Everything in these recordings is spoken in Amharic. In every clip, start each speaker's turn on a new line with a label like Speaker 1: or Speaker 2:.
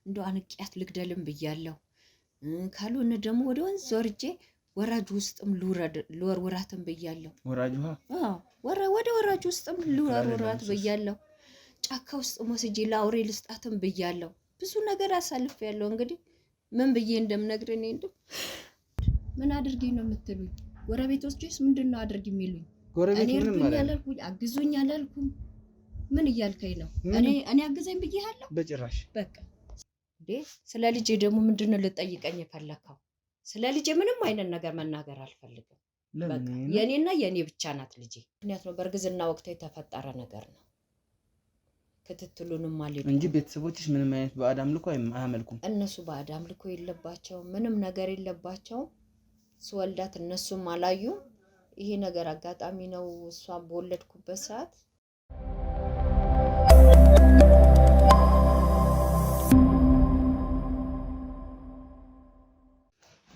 Speaker 1: እንደው አንቂያት ልግደልም ብያለሁ። ካልሆነ ደግሞ ወደ ወንዝ ወርጄ ወራጅ ውስጥም ልወርውራትም ብያለሁ።
Speaker 2: ወራጅ
Speaker 1: ወደ ወራጅ ውስጥም ልወርውራት ብያለሁ። ጫካ ውስጥ ወስጄ ለአውሬ ልስጣትም ብያለሁ። ብዙ ነገር አሳልፌያለሁ። እንግዲህ ምን ብዬ እንደምነግርህ እኔ እንደው ምን አድርጊ ነው የምትሉኝ? ጎረቤቶችስ ምንድነው አድርጊ የሚሉኝ? እኔ እርዱኝ አላልኩኝ፣ አግዙኝ አላልኩም። ምን እያልከኝ ነው? እኔ አግዘኝ ብዬሃለሁ?
Speaker 2: በጭራሽ።
Speaker 1: በቃ እንዴ ስለ ልጄ ደግሞ ምንድነው ልጠይቀኝ የፈለከው? ስለ ልጄ ምንም አይነት ነገር መናገር አልፈልግም። በቃ የኔና የኔ ብቻ ናት ልጄ። ምክንያት ነው በእርግዝና ወቅት የተፈጠረ ነገር ነው። ክትትሉንም አልሄድኩም
Speaker 2: እንጂ ቤተሰቦችሽ ምንም አይነት ባዕድ አምልኮ አያመልኩም።
Speaker 1: እነሱ ባዕድ አምልኮ የለባቸውም፣ ምንም ነገር የለባቸውም። ስወልዳት እነሱም አላዩም። ይሄ ነገር አጋጣሚ ነው። እሷን በወለድኩበት ሰዓት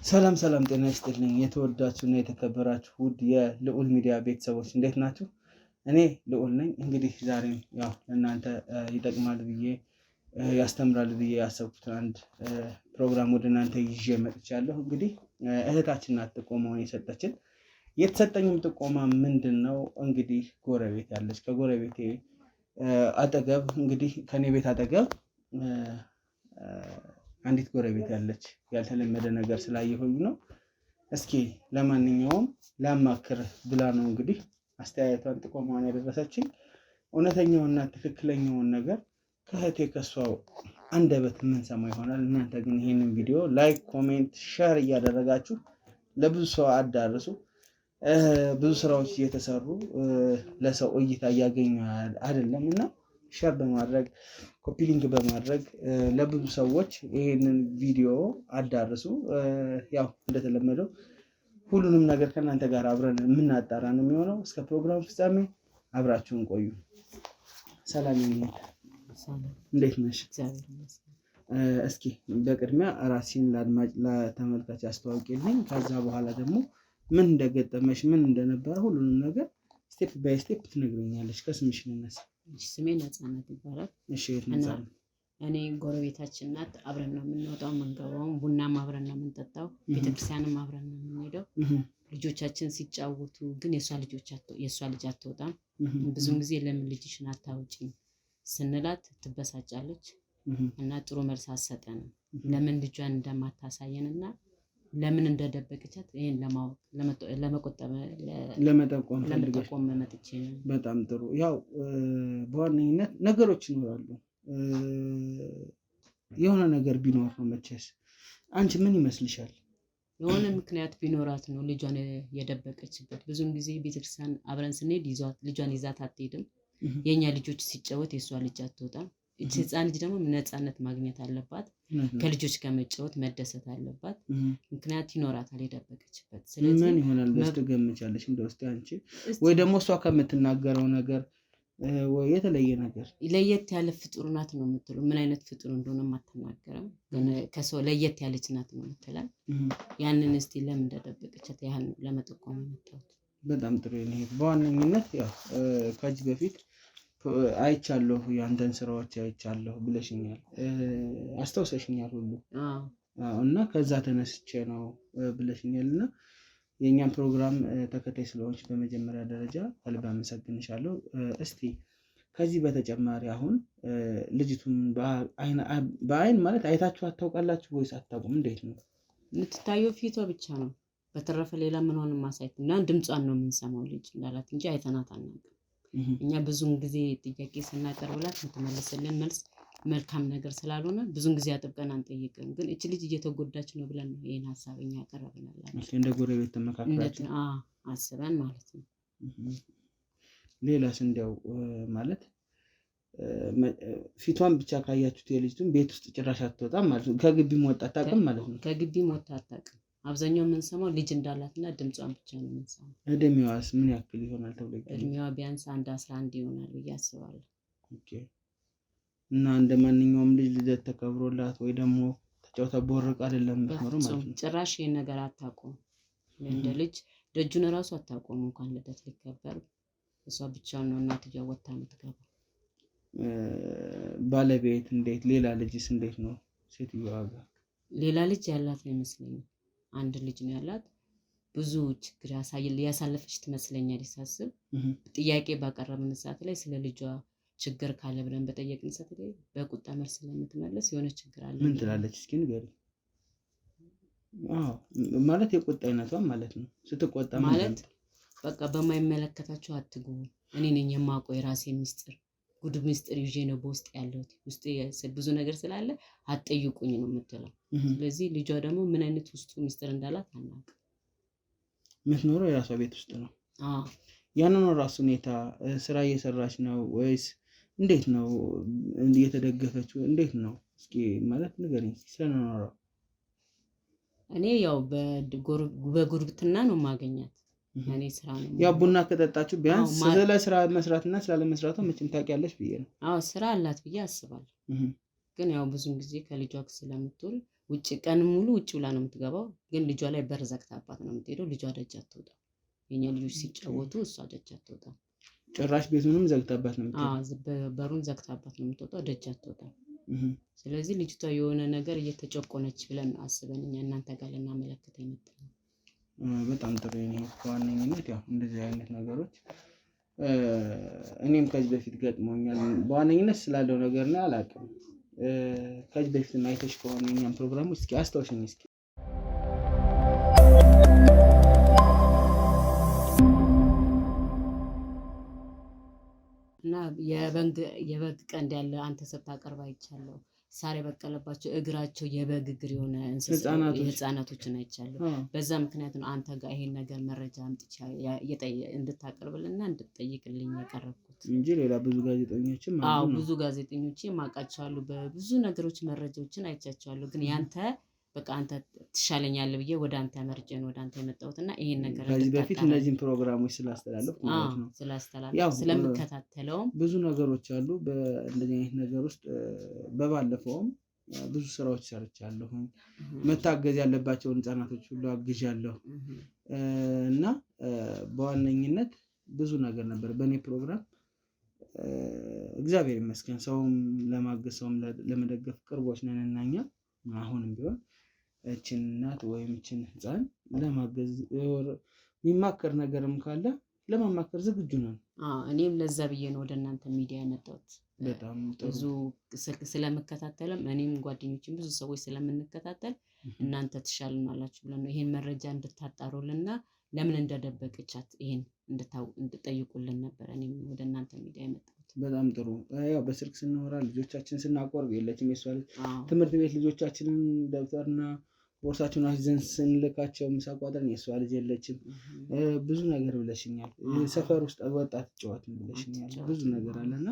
Speaker 2: ሰላም ጤና ይስጥልኝ። የተወዳችሁና የተከበራችሁ ውድ የልዑል ሚዲያ ቤተሰቦች እንዴት ናችሁ? እኔ ልዑል ነኝ። እንግዲህ ዛሬም ያው ለእናንተ ይጠቅማል ብዬ ያስተምራል ብዬ ያሰብኩትን አንድ ፕሮግራም ወደ እናንተ ይዤ መጥቻለሁ። እንግዲህ እህታችን ናት ጥቆማውን የሰጠችን። የተሰጠኝም ጥቆማ ምንድን ነው? እንግዲህ ጎረቤት ያለች ከጎረቤቴ አጠገብ እንግዲህ ከኔ ቤት አጠገብ አንዲት ጎረቤት ያለች ያልተለመደ ነገር ስላየሁኝ ነው። እስኪ ለማንኛውም ላማክር ብላ ነው እንግዲህ አስተያየቷን ጥቆማዋን ያደረሰችኝ። እውነተኛውና ትክክለኛውን ነገር ከእህቴ ከሷው አንደበት የምንሰማ ይሆናል። እናንተ ግን ይህንን ቪዲዮ ላይክ፣ ኮሜንት፣ ሼር እያደረጋችሁ ለብዙ ሰው አዳርሱ። ብዙ ስራዎች እየተሰሩ ለሰው እይታ እያገኙ አይደለም እና ሼር በማድረግ ኮፒ ሊንክ በማድረግ ለብዙ ሰዎች ይሄንን ቪዲዮ አዳርሱ። ያው እንደተለመደው ሁሉንም ነገር ከእናንተ ጋር አብረን የምናጣራ ነው የሚሆነው። እስከ ፕሮግራም ፍጻሜ አብራችሁን ቆዩ። ሰላም ይሁን። እንዴት ነሽ? እስኪ በቅድሚያ ራስሽን ለአድማጭ ለተመልካች አስተዋውቂልኝ። ከዛ በኋላ ደግሞ ምን እንደገጠመሽ ምን እንደነበረ ሁሉንም ነገር ስቴፕ ባይ ስቴፕ ትነግረኛለሽ። ከስምሽ ልነሳ።
Speaker 3: ስሜ ነፃነት ይባላል።
Speaker 2: እሺ
Speaker 3: እኔ ጎረቤታችን ናት። አብረን ነው የምንወጣው የምንገባው፣ ቡናም አብረን ነው የምንጠጣው፣ ቤተክርስቲያንም አብረን ነው የምንሄደው። ልጆቻችን ሲጫወቱ ግን የእሷ ልጅ አትወጣም። ብዙም ጊዜ ለምን ልጅሽን አታውጪም ስንላት ትበሳጫለች እና ጥሩ መልስ አትሰጠንም። ለምን ልጇን እንደማታሳየን እና ለምን እንደደበቀቻት ይሄን ለመጠቆም መጥቼ ነው።
Speaker 2: በጣም ጥሩ። ያው በዋነኝነት ነገሮች ይኖራሉ። የሆነ ነገር ቢኖር ነው መቼስ። አንቺ ምን ይመስልሻል?
Speaker 3: የሆነ ምክንያት ቢኖራት ነው ልጇን የደበቀችበት። ብዙም ጊዜ ቤተክርስቲያን አብረን ስንሄድ ልጇን ይዛት አትሄድም። የኛ ልጆች ሲጫወት የእሷ ልጅ አትወጣም። እቺ ህፃን ልጅ ደግሞ ነፃነት ማግኘት አለባት። ከልጆች ጋር መጫወት መደሰት አለባት። ምክንያት ይኖራታል የደበቀችበት።
Speaker 2: ስለዚህ ምን ይሆናል ብለሽ ትገምቻለሽ? እንደውስጥ አንቺ ወይ ደግሞ እሷ ከምትናገረው ነገር ወይ የተለየ ነገር
Speaker 3: ለየት ያለ ፍጡር ናት ነው የምትለው። ምን አይነት ፍጡር እንደሆነ አትናገርም፣ ግን ከሰው ለየት ያለች ናት ነው የምትለው። ያንን እስቲ ለምን እንደደበቀቻት ያህል ለመጠቆም መጣሁት።
Speaker 2: በጣም ጥሩ ነው። በዋነኝነት ያው ከዚህ በፊት አይቻለሁ ያንተን ስራዎች አይቻለሁ ብለሽኛል፣ አስታውሰሽኛል ሁሉ እና ከዛ ተነስቼ ነው ብለሽኛል። እና የእኛም ፕሮግራም ተከታይ ስለሆንሽ በመጀመሪያ ደረጃ ከልብ አመሰግንሻለሁ። እስቲ ከዚህ በተጨማሪ አሁን ልጅቱን በአይን ማለት አይታችሁ ታውቃላችሁ ወይስ አታውቁም? እንዴት ነው
Speaker 3: የምትታየው? ፊቷ ብቻ ነው። በተረፈ ሌላ ምን ሆነ ማሳየት እና ድምጿን ነው የምንሰማው ልጅ እንዳላት እንጂ አይተናት አናውቅም። እኛ ብዙን ጊዜ ጥያቄ ስናቀርብላት የምትመልስልን መልስ መልካም ነገር ስላልሆነ ብዙን ጊዜ አጥብቀን አንጠይቅም። ግን እቺ ልጅ እየተጎዳች ነው ብለን ነው ይሄን ሐሳብ እኛ ያቀረብናላችሁ።
Speaker 2: እንደ ጎረቤት ተመካክራችሁ
Speaker 3: አስበን ማለት ነው።
Speaker 2: ሌላስ እንዲያው ማለት ፊቷን ብቻ ካያችሁት የልጅቱን ቤት ውስጥ ጭራሽ አትወጣም ማለት ነው። ከግቢም ወጣ አታውቅም ማለት ነው።
Speaker 3: ከግቢም ወጣ አታውቅም። አብዛኛው የምንሰማው ልጅ እንዳላትና ድምጿን ብቻ ነው የምንሰማው።
Speaker 2: እድሜዋስ ምን ያክል ይሆናል ተብሎ ይገኛል?
Speaker 3: እድሜዋ ቢያንስ 11 ይሆናል ብዬ አስባለሁ።
Speaker 2: ኦኬ። እና እንደ ማንኛውም ልጅ ልደት ተከብሮላት ወይ ደግሞ ተጫውታ ቦርቅ አይደለም የምትኖረው ማለት ነው።
Speaker 3: ጭራሽ ይሄን ነገር አታውቁም። እንደ ልጅ ደጁን እራሱ አታውቁም። እንኳን ልደት ሊከበር እሷ ብቻዋን ነው እናትየው ወጥታ የምትገባው።
Speaker 2: ባለቤት እንዴት? ሌላ ልጅስ እንዴት ነው? ሴትዮዋ ጋር?
Speaker 3: ሌላ ልጅ ያላት አይመስለኝም። አንድ ልጅ ነው ያላት። ብዙ ችግር ያሳለፈች ትመስለኛለች ሳስብ። ጥያቄ ባቀረብን ሰዓት ላይ ስለ ልጇ ችግር ካለ ብለን በጠየቅን ሰዓት ላይ በቁጣ መልስ ስለምትመለስ የሆነ ችግር አለ።
Speaker 2: ምን ትላለች እስኪ ንገሪኝ። ማለት የቁጣ አይነቷ ማለት ነው። ስትቆጣ
Speaker 3: ማለት በቃ በማይመለከታቸው አትግቡ፣ እኔ ነኝ የማውቀው የራሴ ሚስጥር ጉድ ሚስጥር ይዤ ነው በውስጥ ያለሁት፣ ውስጥ ብዙ ነገር ስላለ አትጠይቁኝ ነው የምትለው። ስለዚህ ልጇ ደግሞ ምን አይነት ውስጡ ሚስጥር እንዳላት አናውቅም።
Speaker 2: የምትኖረው የራሷ ቤት ውስጥ ነው። ያንን ራሱ ሁኔታ ስራ እየሰራች ነው ወይስ እንዴት ነው እየተደገፈችው? እንዴት ነው እስኪ ማለት ንገሪኝ ስለኖረው።
Speaker 3: እኔ ያው በጉርብትና ነው ማገኛት። እኔ ስራ ነው
Speaker 2: ያው ቡና ከጠጣችሁ ቢያንስ ስለ ስራ መስራትና ስላለ መስራቷ መቼም ታውቂያለሽ ብዬ ነው።
Speaker 3: አዎ ስራ አላት ብዬ አስባለሁ። ግን ያው ብዙን ጊዜ ከልጇ ጋር ስለምትውል ውጭ ቀን ሙሉ ውጭ ብላ ነው የምትገባው። ግን ልጇ ላይ በር ዘግታባት ነው የምትሄደው። ልጇ ደጅ አትወጣም። የኛ ልጆች ሲጫወቱ እሷ ደጅ አትወጣም።
Speaker 2: ጭራሽ ቤቱንም ዘግታባት ነው የምትወጣው።
Speaker 3: በሩን ዘግታባት ነው የምትወጣው። ደጅ አትወጣም። ስለዚህ ልጅቷ የሆነ ነገር እየተጨቆነች ብለን አስበን እኛ እናንተ ጋር ልናመለክት የመጣነው።
Speaker 2: በጣም ጥሩ ነው። በዋነኝነት ያው እንደዚህ አይነት ነገሮች እኔም ከዚህ በፊት ገጥሞኛል። በዋነኝነት ስላለው ነገር ነው አላውቅም። ከዚህ በፊት አይተሽ ከሆነ እኛም ፕሮግራሞች እስኪ አስታውሽኝ እስኪ።
Speaker 3: እና የበግ ቀንድ ያለ አንተ ስታቀርብ አይቻለሁ። ሳር የበቀለባቸው እግራቸው የበግ እግር የሆነ ህፃናቶችን አይቻለሁ። በዛ ምክንያት ነው አንተ ጋር ይሄን ነገር መረጃ አምጥቼ እንድታቀርብልና እንድትጠይቅልኝ የቀረብኩት
Speaker 2: እንጂ ሌላ ብዙ ጋዜጠኞችም
Speaker 3: ብዙ ጋዜጠኞችም አውቃቸዋለሁ። በብዙ ነገሮች መረጃዎችን አይቻቸዋለሁ። ግን ያንተ በቃ አንተ ትሻለኛለህ ብዬ ወደ አንተ መርጬ ነው ወደ አንተ የመጣሁት እና ይሄን ነገር
Speaker 2: ከዚህ በፊት እነዚህን ፕሮግራሞች ስላስተላለፍኩ ማለት ነው
Speaker 3: ስላስተላለፍኩ ስለምከታተለውም
Speaker 2: ብዙ ነገሮች አሉ። በእንደዚህ አይነት ነገር ውስጥ በባለፈውም ብዙ ስራዎች ሰርቻለሁ። መታገዝ ያለባቸውን ህጻናቶች ሁሉ አግዣለሁ እና በዋነኝነት ብዙ ነገር ነበር በእኔ ፕሮግራም። እግዚአብሔር ይመስገን ሰውም ለማገዝ ሰውም ለመደገፍ ቅርቦች ነን እና እኛ አሁንም ቢሆን እችን እናት ወይም እችን ህፃን ለማገዝ የሚማከር ነገርም ካለ ለማማከር ዝግጁ ነን።
Speaker 3: እኔም ለዛ ብዬ ነው ወደ እናንተ ሚዲያ የመጣሁት።
Speaker 2: በጣም
Speaker 3: ብዙ ስለምከታተልም እኔም ጓደኞችም ብዙ ሰዎች ስለምንከታተል እናንተ ትሻሉናላችሁ ብለን ነው ይሄን መረጃ እንድታጣሩልና ለምን እንደደበቀቻት ይሄን እንድጠይቁልን ነበር እኔም ወደ እናንተ ሚዲያ የመጣሁት።
Speaker 2: በጣም ጥሩ። ያው በስልክ ስናወራ ልጆቻችን ስናቆርብ የለችም የሷ ልጅ። ትምህርት ቤት ልጆቻችንን ደብተርና ቦርሳቸውን አስይዘን ስንልካቸው ምሳ ቋጥረን የሷ ልጅ የለችም። ብዙ ነገር ብለሽኛል። ሰፈር ውስጥ ወጣት ጨዋታ ብለሽኛል። ብዙ ነገር አለና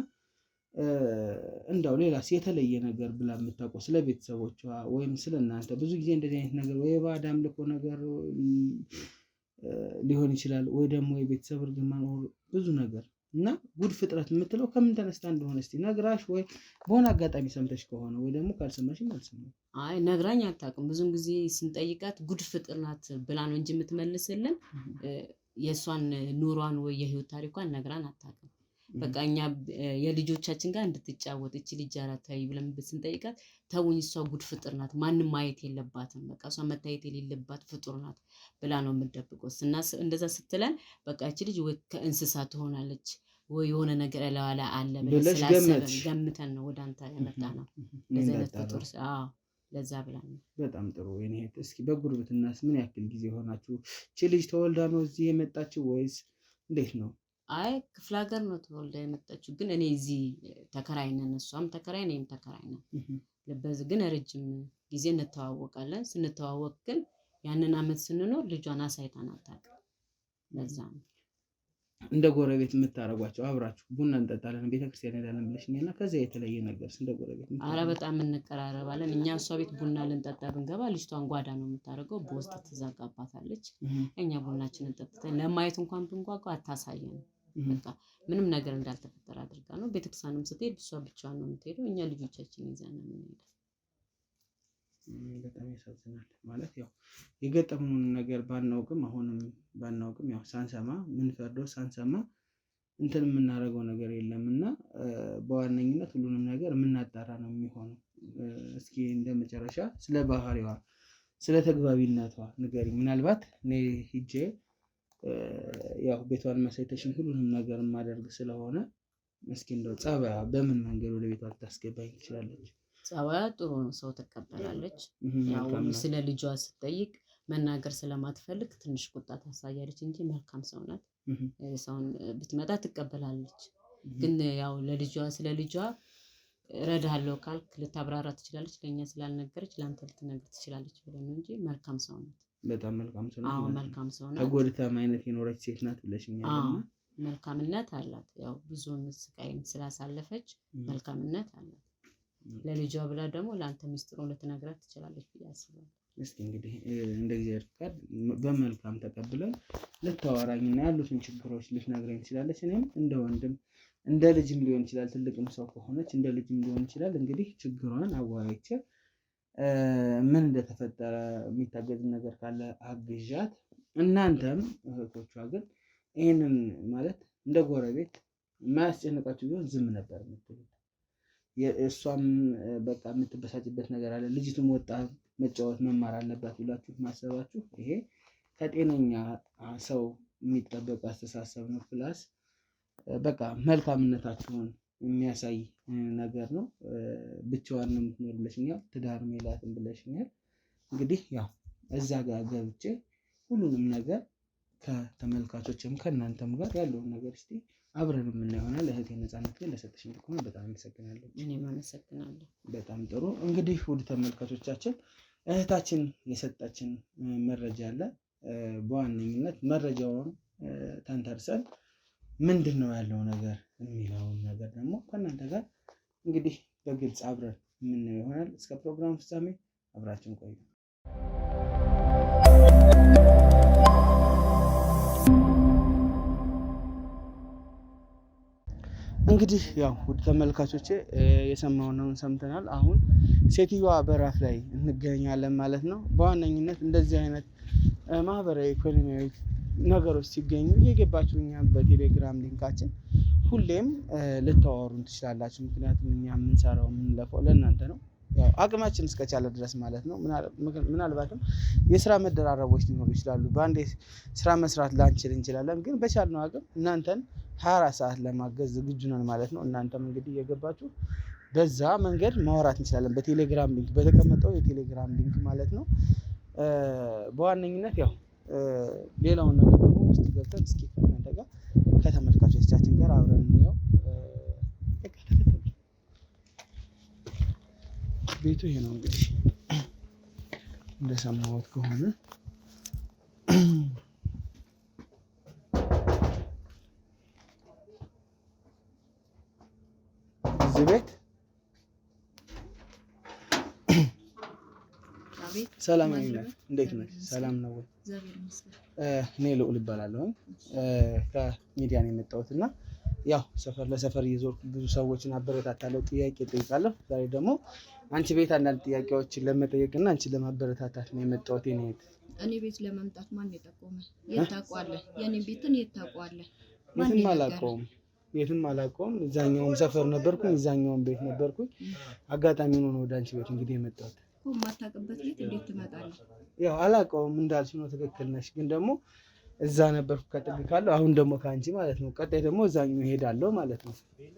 Speaker 2: እንዳው ሌላስ የተለየ ነገር ብላ የምታውቀው ስለ ቤተሰቦቿ ወይም ስለ እናንተ? ብዙ ጊዜ እንደዚህ አይነት ነገር ወይ ባዕድ አምልኮ ነገር ሊሆን ይችላል ወይ ደግሞ የቤተሰብ እርግማን ብዙ ነገር እና ጉድ ፍጥረት የምትለው ከምን ተነስታ እንደሆነ እስቲ ነግራሽ ወይ በሆነ አጋጣሚ ሰምተሽ ከሆነ ወይ ደግሞ ካልሰማሽም አልሰማም።
Speaker 3: አይ ነግራኝ አታውቅም። ብዙን ጊዜ ስንጠይቃት ጉድ ፍጥር ናት ብላ ነው እንጂ የምትመልስልን የእሷን ኑሯን ወይ የህይወት ታሪኳን ነግራን አታውቅም። በቃ እኛ የልጆቻችን ጋር እንድትጫወት እቺ ልጅ አራታይ ብለን ስንጠይቃት ተውኝ እሷ ጉድ ፍጥር ናት ማንም ማየት የለባትም በቃ እሷ መታየት የሌለባት ፍጡር ናት ብላ ነው የምትደብቀው። እንደዛ ስትለን በቃ እቺ ልጅ ወይ ከእንስሳ ትሆናለች ወይ የሆነ ነገር ለዋላ አለ ብለን ስላሰብን ገምተን ነው ወደ አንተ የመጣነው። እንደዛ አይነት ፍጡር ለዛ ብላ ነው።
Speaker 2: በጣም ጥሩ። የኔ እስኪ በጉርብትናስ ምን ያክል ጊዜ ሆናችሁ? እቺ ልጅ ተወልዳ ነው እዚህ የመጣችው ወይስ እንዴት ነው?
Speaker 3: አይ ክፍለ ሀገር ነው ተወልዳ የመጣችው። ግን እኔ እዚህ ተከራይ ነን፣ እሷም ተከራይ ነኝ ተከራይ ነን። በዚህ ግን ረጅም ጊዜ እንተዋወቃለን። ስንተዋወቅ ግን ያንን አመት ስንኖር ልጇን አሳይታን አታውቅም። ለዛ ነው
Speaker 2: እንደ ጎረቤት የምታረጓቸው አብራችሁ ቡና እንጠጣለን ቤተክርስቲያን ሄዳለን ብለሽኛልና ከዚያ የተለየ ነገር እንደ ጎረቤት?
Speaker 3: ኧረ በጣም እንቀራረባለን። እኛ እሷ ቤት ቡና ልንጠጣ ብንገባ ልጅቷን ጓዳ ነው የምታደርገው፣ በውስጥ ትዘጋባታለች። እኛ ቡናችንን ጠጥተን ለማየት እንኳን ብንጓጓ አታሳየንም። በቃ ምንም ነገር እንዳልተፈጠረ አድርጋ ነው። ቤተክርስቲያንም ስትሄድ እሷ ብቻዋን ነው የምትሄደው፣ እኛ ልጆቻችን ይዘን ነው የምንሄደው።
Speaker 2: በጣም ያሳዝናል። ማለት ያው የገጠሙን ነገር ባናውቅም አሁንም ባናውቅም ያው ሳንሰማ ምን ፈርዶ ሳንሰማ እንትን የምናደርገው ነገር የለም እና በዋነኝነት ሁሉንም ነገር የምናጣራ ነው የሚሆነው። እስኪ እንደ መጨረሻ ስለ ባህሪዋ ስለ ተግባቢነቷ ንገሪ። ምናልባት እኔ ሂጄ ያው ቤቷን ማሳይተሽን ሁሉንም ነገር የማደርግ ስለሆነ እስኪ እንደው ጸባይዋ በምን መንገድ ወደ ቤቷ ልታስገባኝ ትችላለች?
Speaker 3: ጸባይዋ ጥሩ ነው፣ ሰው ትቀበላለች። ያው ስለ ልጇ ስትጠይቅ መናገር ስለማትፈልግ ትንሽ ቁጣ ታሳያለች እንጂ መልካም ሰው ናት። ሰውን ብትመጣ ትቀበላለች። ግን ያው ለልጇ ስለ ልጇ እረዳለሁ ካልክ ልታብራራ ትችላለች። ለእኛ ስላልነገረች ለአንተ ልትነግር ትችላለች ብለን ነው እንጂ መልካም ሰው ናት።
Speaker 2: በጣም መልካም ሰው ናት።
Speaker 3: አዎ መልካም ሰው ናት።
Speaker 2: ተጎድታም አይነት የኖረች ሴት ናት ብለሽኛል።
Speaker 3: መልካምነት አላት። ያው ብዙውን ስቃይም ስላሳለፈች መልካምነት አላት። ለልጇ ብላ ደግሞ ለአንተ ሚስጥሩን ልትነግራት ትችላለች ብዬ አስባለሁ።
Speaker 2: እስኪ እንግዲህ እንደ እግዚአብሔር ፍቃድ በመልካም ተቀብለን ልታወራኝና ያሉትን ችግሮች ልትነግረኝ ትችላለች። እኔም እንደ ወንድም እንደ ልጅም ሊሆን ይችላል፣ ትልቅም ሰው ከሆነች እንደ ልጅም ሊሆን ይችላል። እንግዲህ ችግሯን አዋይቼ ምን እንደተፈጠረ የሚታገዝ ነገር ካለ አግዣት። እናንተም እህቶቿ ግን ይህንን ማለት እንደ ጎረቤት የማያስጨንቃችሁ ቢሆን ዝም ነበር የምትሉት። እሷም በቃ የምትበሳጭበት ነገር አለ፣ ልጅቱም ወጣ መጫወት መማር አለባት ብላችሁ ማሰባችሁ ይሄ ከጤነኛ ሰው የሚጠበቅ አስተሳሰብ ነው። ፕላስ በቃ መልካምነታችሁን የሚያሳይ ነገር ነው። ብቻዋን ነው የምትኖር ብለሽኛል፣ ትዳር የላትም ብለሽኛል። እንግዲህ ያው እዛ ጋር ገብቼ ሁሉንም ነገር ከተመልካቾችም ከእናንተም ጋር ያለውን ነገር እስቲ አብረን የምናየው ይሆናል። እህቴ ነፃነት ግን ለሰጠሽኝ ጥቆማ በጣም አመሰግናለሁ።
Speaker 3: እኔም አመሰግናለሁ።
Speaker 2: በጣም ጥሩ። እንግዲህ ውድ ተመልካቾቻችን እህታችን የሰጠችን መረጃ አለ። በዋነኝነት መረጃውን ተንተርሰን ምንድን ነው ያለው ነገር የሚለውን ነገር ደግሞ ከእናንተ ጋር እንግዲህ በግልጽ አብረን የምናየው ይሆናል። እስከ ፕሮግራም ፍጻሜ አብራችን ቆዩ። እንግዲህ ያው ውድ ተመልካቾቼ የሰማነውን ሰምተናል። አሁን ሴትዮዋ በራፍ ላይ እንገኛለን ማለት ነው። በዋነኝነት እንደዚህ አይነት ማህበራዊ ኢኮኖሚያዊ ነገሮች ሲገኙ እየገባችሁ እኛም በቴሌግራም ሊንካችን ሁሌም ልታወሩን ትችላላችሁ። ምክንያቱም እኛ የምንሰራው የምንለፈው ለእናንተ ነው፣ ያው አቅማችን እስከቻለ ድረስ ማለት ነው። ምናልባትም የስራ መደራረቦች ሊኖሩ ይችላሉ። በአንዴ ስራ መስራት ላንችል እንችላለን፣ ግን በቻልነው አቅም እናንተን 24 ሰዓት ለማገዝ ዝግጁ ነን ማለት ነው። እናንተም እንግዲህ እየገባችሁ በዛ መንገድ ማውራት እንችላለን። በቴሌግራም ሊንክ በተቀመጠው የቴሌግራም ሊንክ ማለት ነው። በዋነኝነት ያው ሌላውን ነገር ደግሞ ውስጥ ገብተን እስኪ ከእናንተ ጋር ከተመልካቾቻችን ጋር አብረን እንየው። ቤቱ ይሄ ነው እንግዲህ እንደሰማሁት ከሆነ እዚህ ቤት ሰላም ነኝ። እንዴት ነህ? ሰላም ነው ወይ? እኔ ልዑል እባላለሁ። ከሚዲያ ነው የመጣሁት እና ያው ሰፈር ለሰፈር እየዞርኩ ብዙ ሰዎችን አበረታታለሁ፣ ጥያቄ እጠይቃለሁ። ዛሬ ደግሞ አንቺ ቤት አንዳንድ ጥያቄዎችን ለመጠየቅና አንቺን ለማበረታታት ነው የመጣሁት።
Speaker 1: እኔ ቤት ለመምጣት ማን የጠቆመ? የት ታውቀዋለህ? የኔ ቤትን የት ታውቀዋለህ?
Speaker 2: የትም አላውቀውም። እዛኛውም ሰፈር ነበርኩኝ፣ እዛኛውም ቤት ነበርኩኝ። አጋጣሚ ሆኖ ወደ አንቺ ቤት እንግዲህ የመጣሁት።
Speaker 1: የማታውቅበት ቤት እንዴት ትመጣለህ?
Speaker 2: ያው አላውቀውም እንዳልሽ ነው፣ ትክክል ነሽ። ግን ደግሞ እዛ ነበርኩ ከጥግ ካለው፣ አሁን ደግሞ ከአንቺ ማለት ነው። ቀጣይ ደግሞ እዛኛው እሄዳለሁ ማለት ነው።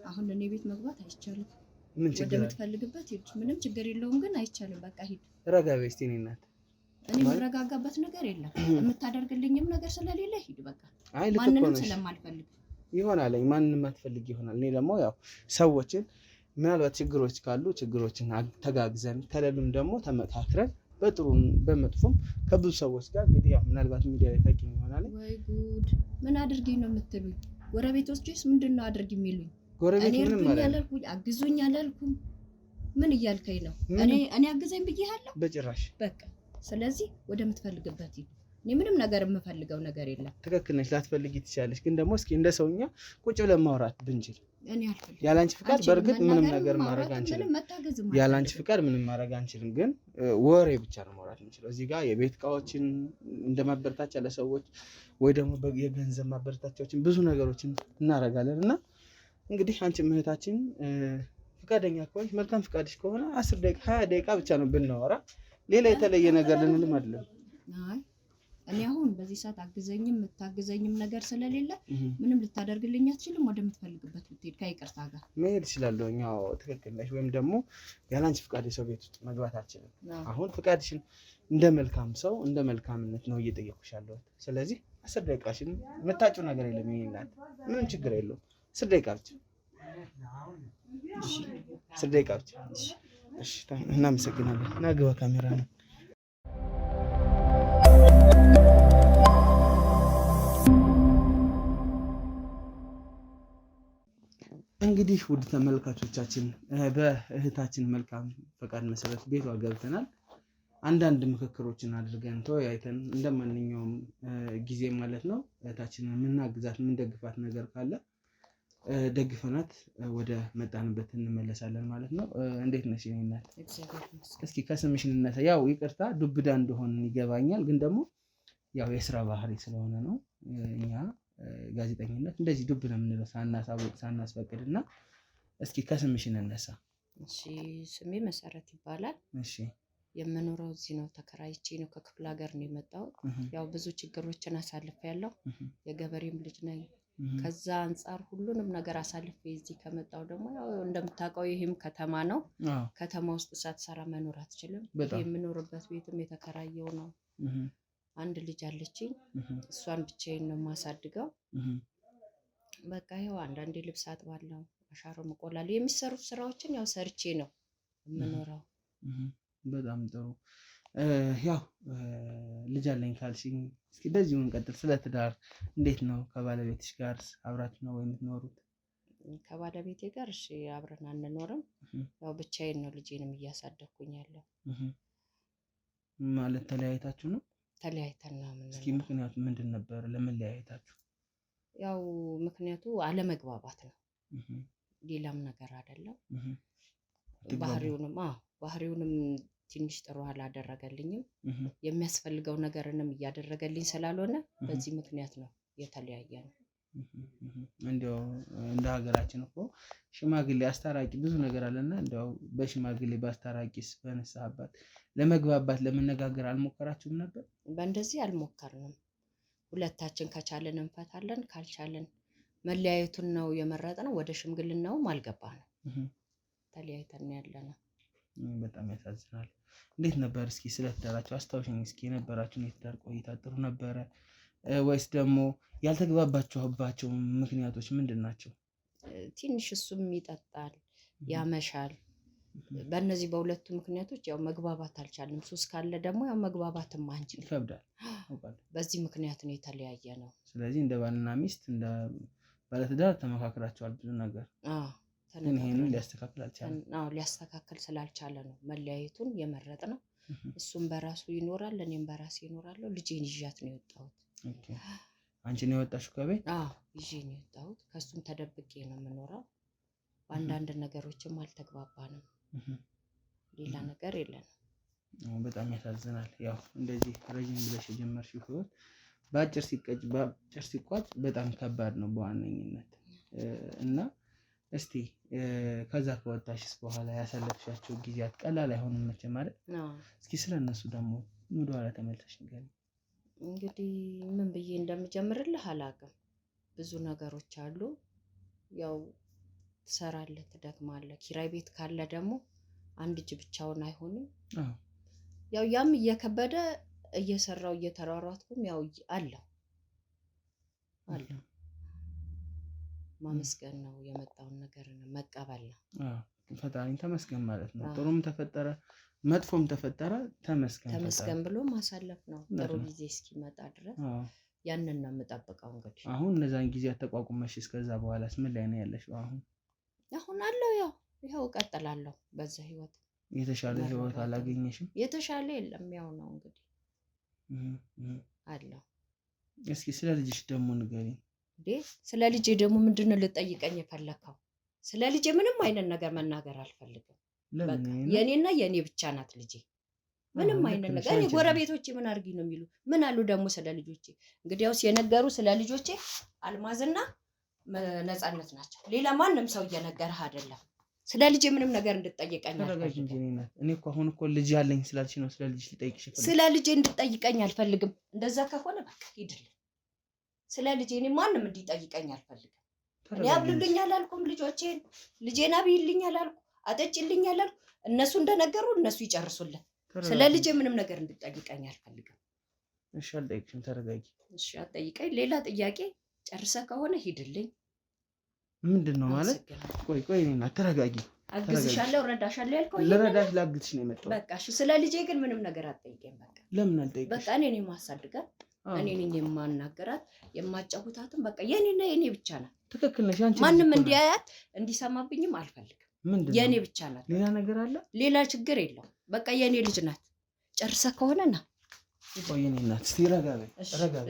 Speaker 1: አሁን እኔ ቤት መግባት አይቻልም።
Speaker 2: ምን ችግር አለ?
Speaker 1: ወደምትፈልግበት ሂድ፣ ምንም ችግር የለውም። ግን አይቻልም፣ በቃ ሂድ።
Speaker 2: ረጋ በይ እስኪ። እኔ እናት
Speaker 1: እኔ የምረጋጋበት ነገር የለም። የምታደርግልኝም ነገር ስለሌለ ሂድ በቃ።
Speaker 2: አይ ልክ እኮ
Speaker 1: ማንንም
Speaker 2: ነሽ።
Speaker 1: ስለማልፈልግ
Speaker 2: ይሆናል ማንንም አትፈልጊ ይሆናል። እኔ ደግሞ ያው ሰዎችን ምናልባት ችግሮች ካሉ ችግሮችን ተጋግዘን ከሌሉም ደግሞ ተመካክረን በጥሩም በመጥፎም ከብዙ ሰዎች ጋር እንግዲህ ያው ምናልባት ሚዲያ ላይ ታውቂኝ ይሆናል።
Speaker 1: ወይ ጉድ! ምን አድርጊ ነው የምትሉኝ? ጎረቤቶችስ ምንድን ነው አድርጊ የሚሉኝ?
Speaker 2: ጎረቤት ምንም ማለት
Speaker 1: አላልኩኝ፣ አግዙኝ አላልኩም። ምን እያልከኝ ነው? እኔ አግዘኝ ብዬሃለሁ?
Speaker 2: በጭራሽ።
Speaker 1: በቃ ስለዚህ ወደምትፈልግበት ሂድ። እኔ ምንም ነገር የምፈልገው ነገር የለም።
Speaker 2: ትክክል ነሽ፣ ላትፈልጊ ትችላለሽ። ግን ደግሞ እስኪ እንደ ሰውኛ ቁጭ ብለን ማውራት ብንችል።
Speaker 1: እኔ አልፈልግም።
Speaker 2: ያላንቺ ፍቃድ በእርግጥ ምንም ነገር ማድረግ አንችልም። ያላንቺ ፍቃድ ምንም ማድረግ አንችልም። ግን ወሬ ብቻ ነው ማውራት የምንችለው። እዚህ ጋር የቤት እቃዎችን እንደ ማበረታቻ ለሰዎች ወይ ደግሞ የገንዘብ ማበረታቻዎችን ብዙ ነገሮችን እናደርጋለን። እና እንግዲህ አንቺ እህታችን ፍቃደኛ ከሆንሽ መልካም ፍቃድሽ ከሆነ 10 ደቂቃ 20 ደቂቃ ብቻ ነው ብናወራ፣ ሌላ የተለየ ነገር ልንልም አይደለም።
Speaker 1: እኔ አሁን በዚህ ሰዓት አግዘኝም የምታግዘኝም ነገር ስለሌለ ምንም ልታደርግልኝ አትችልም። ወደምትፈልግበት ብትሄድ ከይቅርታ ጋር
Speaker 2: መሄድ እችላለሁ። ያው ትክክል ነሽ። ወይም ደግሞ ያላንቺ ፍቃድ የሰው ቤት ውስጥ መግባት አልችልም። አሁን ፍቃድሽን እንደ መልካም ሰው እንደ መልካምነት ነው እየጠየኩሽ ያለሁት። ስለዚህ 10 ደቂቃሽን የምታጭው ነገር የለም። ይሄ እናት ምንም ችግር የለውም። 10 ደቂቃ ብቻ 10 ደቂቃ ብቻ። እሺ፣ እናመሰግናለን። ና ግባ፣ ካሜራ ነው። እንግዲህ ውድ ተመልካቾቻችን በእህታችን መልካም ፈቃድ መሰረት ቤቷ ገብተናል። አንዳንድ ምክክሮችን አድርገን ተወያይተን እንደማንኛውም ጊዜ ማለት ነው እህታችንን የምናግዛት የምንደግፋት ነገር ካለ ደግፈናት ወደ መጣንበት እንመለሳለን ማለት ነው። እንዴት ነሽ የኔ እናት? እስኪ ከስምሽ እንነሳ። ያው ይቅርታ ዱብዳ እንደሆን ይገባኛል፣ ግን ደግሞ ያው የስራ ባህሪ ስለሆነ ነው። እኛ ጋዜጠኝነት እንደዚህ ዱብ ነው የምንለው ሳናሳውቅ ሳናስፈቅድ እና እስኪ ከስምሽ እንነሳ።
Speaker 1: እሺ፣ ስሜ መሰረት ይባላል።
Speaker 2: እሺ፣
Speaker 1: የምኖረው እዚህ ነው። ተከራይቼ ነው፣ ከክፍለ ሀገር ነው የመጣሁት። ያው ብዙ ችግሮችን አሳልፌያለሁ። የገበሬም ልጅ ነኝ። ከዛ አንጻር ሁሉንም ነገር አሳልፌ እዚህ ከመጣሁ ደግሞ ያው እንደምታውቀው ይሄም ከተማ ነው። ከተማ ውስጥ ሳትሰራ መኖር አትችልም። የምኖርበት ቤትም የተከራየው ነው። አንድ ልጅ አለችኝ። እሷን ብቻዬን ነው የማሳድገው። በቃ ይኸው አንዳንዴ ልብስ አጥባለሁ፣ አሻሮ እቆላለሁ። የሚሰሩት ስራዎችን ያው ሰርቼ ነው የምኖረው።
Speaker 2: በጣም ጥሩ። ያው ልጅ አለኝ ካልሽኝ እስኪ በዚሁ እንቀጥል። ስለ ትዳር እንዴት ነው? ከባለቤትሽ ጋር አብራችሁ ነው የምትኖሩት?
Speaker 1: ከባለቤቴ ጋር እሺ አብረን አንኖርም። ያው ብቻዬን ነው ልጄንም እያሳደግኩኝ ያለው።
Speaker 2: ማለት ተለያይታችሁ ነው?
Speaker 1: ተለያይተን ነው የምንኖረው።
Speaker 2: እስኪ ምክንያቱ ምንድን ነበር ለመለያየታችሁ?
Speaker 1: ያው ምክንያቱ አለመግባባት ነው፣ ሌላም ነገር አይደለም። ባህሪውንም ትንሽ ጥሩ አላደረገልኝም። የሚያስፈልገው ነገርንም እያደረገልኝ ስላልሆነ በዚህ ምክንያት ነው የተለያየ ነው።
Speaker 2: እንዲያው እንደ ሀገራችን እኮ ሽማግሌ አስታራቂ ብዙ ነገር አለና እንዲያው በሽማግሌ በአስታራቂስ በንስሐ አባት ለመግባባት ለመነጋገር አልሞከራችሁም ነበር?
Speaker 1: በእንደዚህ አልሞከርንም። ሁለታችን ከቻለን እንፈታለን፣ ካልቻለን መለያየቱን ነው የመረጥነው። ወደ ሽምግልናውም አልገባንም፣ ተለያይተን ያለነው።
Speaker 2: በጣም ያሳዝናል። እንዴት ነበር? እስኪ ስለ ትዳራችሁ አስታውሽኝ እስኪ። የነበራችሁን የትዳር ቆይታ ጥሩ ነበረ ወይስ ደግሞ ያልተግባባችሁባቸው ምክንያቶች ምንድን ናቸው?
Speaker 1: ትንሽ እሱም ይጠጣል፣ ያመሻል። በእነዚህ በሁለቱ ምክንያቶች ያው መግባባት አልቻልንም። ሱስ ካለ ደግሞ ያው መግባባትም አንችልም፣ ይከብዳል። በዚህ ምክንያት ነው የተለያየ ነው።
Speaker 2: ስለዚህ እንደ ባልና ሚስት እንደ ባለትዳር ተመካክራችኋል ብዙ ነገር? ግን ይሄንን ሊያስተካክል አልቻለም።
Speaker 1: ሊያስተካክል ስላልቻለ ነው መለያየቱን የመረጥነው። እሱም በራሱ ይኖራል፣ እኔም በራሴ ይኖራለሁ። ልጄን ይዣት ነው የወጣሁት።
Speaker 2: አንቺ ነው የወጣሽው ከቤት?
Speaker 1: ይዤ ነው የወጣሁት። ከሱም ተደብቄ ነው የምኖረው። በአንዳንድ ነገሮችም አልተግባባንም፣ ሌላ ነገር የለንም።
Speaker 2: በጣም ያሳዝናል። ያው እንደዚህ ረዥም ብለሽ የጀመርሽው ህይወት በአጭር ሲቋጭ በጣም ከባድ ነው በዋነኝነት እና እስቲ ከዛ ከወጣሽስ በኋላ ያሳለፍሻቸው ጊዜያት ቀላል አይሆንም መቼም ማለት። እስኪ ስለነሱ ደግሞ ወደኋላ ተመልሰሽ ንገሪኝ።
Speaker 1: እንግዲህ ምን ብዬ እንደምጀምርልህ አላውቅም። ብዙ ነገሮች አሉ። ያው ትሰራለህ፣ ትደክማለህ። ኪራይ ቤት ካለ ደግሞ አንድ እጅ ብቻውን አይሆንም። ያው ያም እየከበደ እየሰራው እየተሯሯጥኩም ያው አለው ማመስገን ነው። የመጣውን ነገር መቀበል ነው።
Speaker 2: ፈጣሪን ተመስገን ማለት ነው። ጥሩም ተፈጠረ መጥፎም ተፈጠረ ተመስገን ብሎ
Speaker 1: ማሳለፍ ነው። ጥሩ ጊዜ እስኪመጣ ድረስ ያንን ነው የምጠብቀው። እንግዲህ
Speaker 2: አሁን እነዛን ጊዜያት ተቋቁመሽ እስከዛ በኋላስ ምን ላይ ነው ያለሽው?
Speaker 1: አሁን አለው ያው ይኸው እቀጥላለሁ በዛ ህይወት።
Speaker 2: የተሻለ ህይወት አላገኘሽም?
Speaker 1: የተሻለ የለም፣ ያው ነው እንግዲህ አለው።
Speaker 2: እስኪ ስለ ልጅሽ ደግሞ ንገሪኝ።
Speaker 1: ስለ ልጄ ደግሞ ምንድን ነው ልጠይቀኝ የፈለከው? ስለ ልጄ ምንም አይነት ነገር መናገር አልፈልግም። የኔና የኔ ብቻ ናት ልጄ። ምንም አይነት ነገር እኔ ጎረቤቶቼ ምን አድርጊ ነው የሚሉ ምን አሉ ደግሞ ስለ ልጆቼ? እንግዲያውስ የነገሩ ስለ ልጆቼ አልማዝና ነፃነት ናቸው። ሌላ ማንም ሰው እየነገረህ አይደለም። ስለ ልጄ ምንም ነገር እንድጠይቀኝ አልፈልግም።
Speaker 2: እኔ እኮ አሁን እኮ ልጅ አለኝ ስላልሽ ነው ስለ ልጅ ልጠይቅሽ።
Speaker 1: ስለ ልጄ እንድጠይቀኝ አልፈልግም። እንደዛ ከሆነ በቃ ሂድልኝ። ስለ ልጄ እኔ ማንም እንዲጠይቀኝ አልፈልግም። እኔ አብልልኝ አላልኩም ልጆቼን። ልጄን አብይልኝ አላልኩም፣ አጠጭልኝ አላልኩም። እነሱ እንደነገሩ እነሱ ይጨርሱልን። ስለ ልጄ ምንም ነገር እንድጠይቀኝ አልፈልግም።
Speaker 2: እሺ አልጠይቅሽም፣ ተረጋጊ።
Speaker 1: እሺ አትጠይቀኝ። ሌላ ጥያቄ ጨርሰህ ከሆነ ሂድልኝ።
Speaker 2: ምንድነው ማለት? ቆይ እኔና ተረጋጊ።
Speaker 1: አግዝሻለሁ፣ እረዳሻለሁ ያልከው
Speaker 2: ልረዳሽ ላግዝሽ ነው የመጣሁት።
Speaker 1: በቃ እሺ። ስለ ልጄ ግን ምንም ነገር አትጠይቀኝ። በቃ
Speaker 2: ለምን አልጠይቅሽ?
Speaker 1: በቃ እኔ ነኝ የማሳድጋት፣ እኔ ነኝ የማናገራት፣ የማጫውታትም። በቃ የኔና የኔ ብቻ ናት።
Speaker 2: ትክክል ነሽ አንቺ።
Speaker 1: ማንም እንዲያያት እንዲሰማብኝም አልፈልግም። የኔ ብቻ ናት።
Speaker 2: ሌላ ነገር አለ?
Speaker 1: ሌላ ችግር የለውም። በቃ የኔ ልጅ ናት። ጨርሰህ ከሆነ ና።
Speaker 2: ቆይ የኔ ናት። እስቲ ረጋ በይ።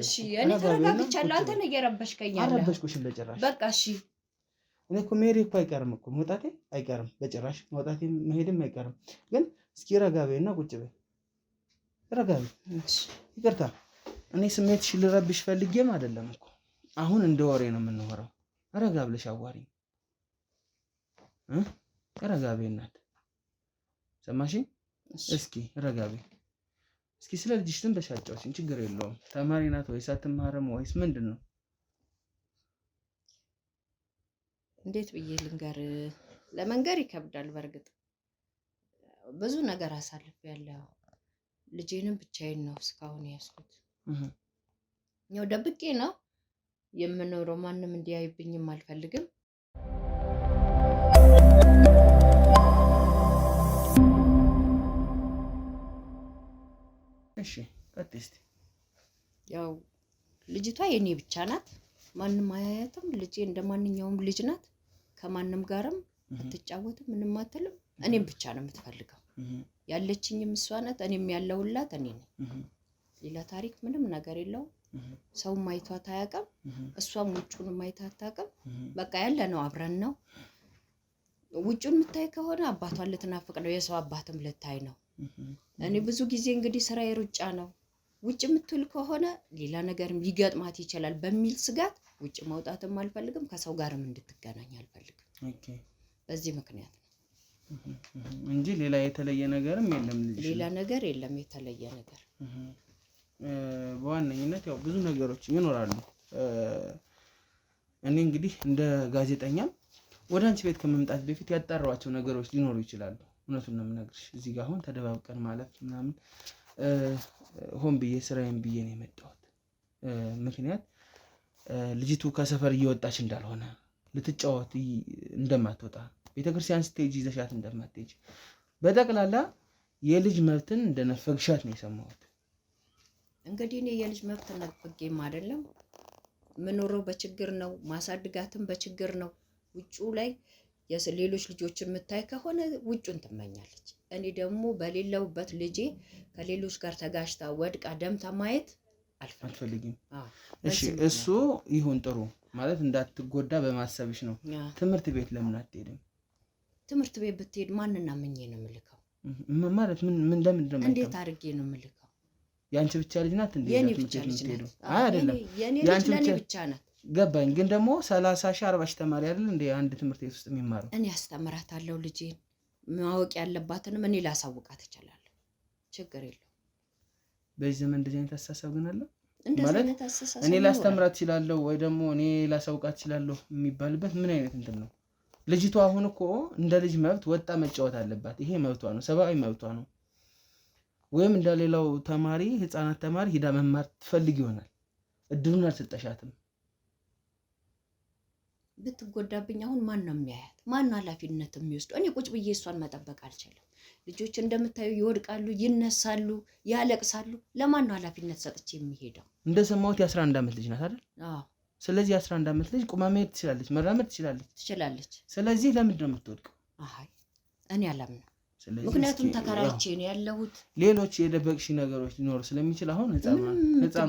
Speaker 1: እሺ እኔ ተረጋግቻለሁ። አንተ ነህ እየረበሽከኝ ያለህ።
Speaker 2: አልረበሽኩሽም በጭራሽ።
Speaker 1: በቃ እሺ።
Speaker 2: እኔ እኮ መሄዴ እኮ አይቀርም እኮ መውጣቴ አይቀርም በጭራሽ። መውጣቴ መሄድም አይቀርም። ግን እስኪ ረጋ በይና ቁጭ በይ። ረጋ በይ። ይቅርታ እኔ ስሜትሽ ልረብሽ ፈልጌም አይደለም እኮ። አሁን እንደ ወሬ ነው የምንወራው። ረጋ ብለሽ አዋሪኝ። ረጋ በይ እናት። ሰማሽኝ? እስኪ ረጋ በይ። እስኪ ስለ ልጅሽ ትንሽ አጫውሽኝ። ችግር የለውም። ተማሪ ናት ወይስ አትማርም ወይስ ምንድን ነው?
Speaker 1: እንዴት ብዬ ልንገር? ለመንገር ይከብዳል። በእርግጥ ብዙ ነገር አሳልፌያለሁ። ልጄንም ብቻዬን ነው እስካሁን ያስኩት። ያው ደብቄ ነው የምኖረው። ማንም እንዲያይብኝም አልፈልግም።
Speaker 2: እሺ ቀጥይ እስቲ።
Speaker 1: ያው ልጅቷ የኔ ብቻ ናት። ማንም አያያትም። ልጄ እንደማንኛውም ልጅ ናት። ከማንም ጋርም አትጫወትም፣ ምንም አትልም። እኔም ብቻ ነው የምትፈልገው። ያለችኝም እሷ ናት። እኔም ያለውላት እኔ ነኝ። ሌላ ታሪክ ምንም ነገር የለውም። ሰውም አይቷት አያውቅም። እሷም ውጩንም አይታ አታውቅም። በቃ ያለ ነው አብረን ነው። ውጩን የምታይ ከሆነ አባቷን ልትናፍቅ ነው። የሰው አባትም ልታይ ነው። እኔ ብዙ ጊዜ እንግዲህ ስራዬ ሩጫ ነው። ውጭ የምትውል ከሆነ ሌላ ነገርም ሊገጥማት ይችላል በሚል ስጋት ውጭ መውጣትም አልፈልግም። ከሰው ጋርም እንድትገናኝ አልፈልግም። በዚህ ምክንያት ነው
Speaker 2: እንጂ ሌላ የተለየ ነገርም የለም።
Speaker 1: ሌላ ነገር የለም የተለየ ነገር።
Speaker 2: በዋነኝነት ያው ብዙ ነገሮች ይኖራሉ። እኔ እንግዲህ እንደ ጋዜጠኛም ወደ አንቺ ቤት ከመምጣት በፊት ያጣራኋቸው ነገሮች ሊኖሩ ይችላሉ። እውነቱን ነው የምነግርሽ። እዚህ ጋር አሁን ተደባብቀን ማለት ምናምን ሆን ብዬ ስራዬን ብዬ ነው የመጣሁት። ምክንያት ልጅቱ ከሰፈር እየወጣች እንዳልሆነ፣ ልትጫወት እንደማትወጣ፣ ቤተክርስቲያን ስትሄጂ ይዘሻት እንደማትሄጂ፣ በጠቅላላ የልጅ መብትን እንደነፈግሻት ነው የሰማሁት።
Speaker 1: እንግዲህ እኔ የልጅ መብት ነፍጌም አይደለም ምኖረው በችግር ነው። ማሳድጋትም በችግር ነው። ውጩ ላይ ሌሎች ልጆች የምታይ ከሆነ ውጩን ትመኛለች። እኔ ደግሞ በሌለውበት ልጄ ከሌሎች ጋር ተጋጭታ ወድቃ ደምታ ማየት አልፈልግም።
Speaker 2: እሺ እሱ ይሁን ጥሩ ማለት እንዳትጎዳ በማሰብሽ ነው። ትምህርት ቤት ለምን አትሄድም?
Speaker 1: ትምህርት ቤት ብትሄድ ማንና ምኜ ነው የምልከው?
Speaker 2: ማለት ምን ለምን ነው?
Speaker 1: እንዴት አድርጌ ነው የምልከው?
Speaker 2: ያንቺ ብቻ ልጅ ናት እንዴ?
Speaker 1: የኔ ብቻ ልጅ ናት።
Speaker 2: አይደለም
Speaker 1: የኔ ልጅ ለኔ ብቻ ናት።
Speaker 2: ገባኝ። ግን ደግሞ 30 ሺህ 40 ሺህ ተማሪ አይደል እንዴ አንድ ትምህርት ቤት ውስጥ የሚማረው?
Speaker 1: እኔ አስተምራታለሁ። ልጄን ማወቅ ያለባትንም እኔ ላሳውቃት እችላለሁ። ችግር የለውም።
Speaker 2: በዚህ ዘመን እንደዚህ አይነት አስተሳሰብ ግን አለ
Speaker 1: ማለት
Speaker 2: እኔ ላስተምራት እችላለሁ ወይ ደግሞ እኔ ላሳውቃት እችላለሁ የሚባልበት ምን አይነት እንትን ነው? ልጅቷ አሁን እኮ እንደ ልጅ መብት ወጣ መጫወት አለባት። ይሄ መብቷ ነው፣ ሰብአዊ መብቷ ነው። ወይም እንደሌላው ተማሪ ህፃናት ተማሪ ሂዳ መማር ትፈልግ ይሆናል። እድሉን አልሰጠሻትም።
Speaker 1: ብትጎዳብኝ አሁን ማን ነው የሚያያት? ማን ነው ኃላፊነት የሚወስደው? እኔ ቁጭ ብዬ እሷን መጠበቅ አልችልም። ልጆች እንደምታዩ ይወድቃሉ፣ ይነሳሉ፣ ያለቅሳሉ። ለማን ነው ኃላፊነት ሰጥቼ የሚሄደው?
Speaker 2: እንደሰማሁት የ11 ዓመት ልጅ ናት አይደል?
Speaker 1: አዎ።
Speaker 2: ስለዚህ የ11 ዓመት ልጅ ቁማ መሄድ ትችላለች፣ መራመድ ትችላለች።
Speaker 1: ትችላለች።
Speaker 2: ስለዚህ ለምንድን ነው የምትወድቀው?
Speaker 1: አይ እኔ አላምንም። ምክንያቱም ተከራይቼ ነው ያለሁት።
Speaker 2: ሌሎች የደበቅሽ ነገሮች ሊኖሩ ስለሚችል አሁን ህፃኗ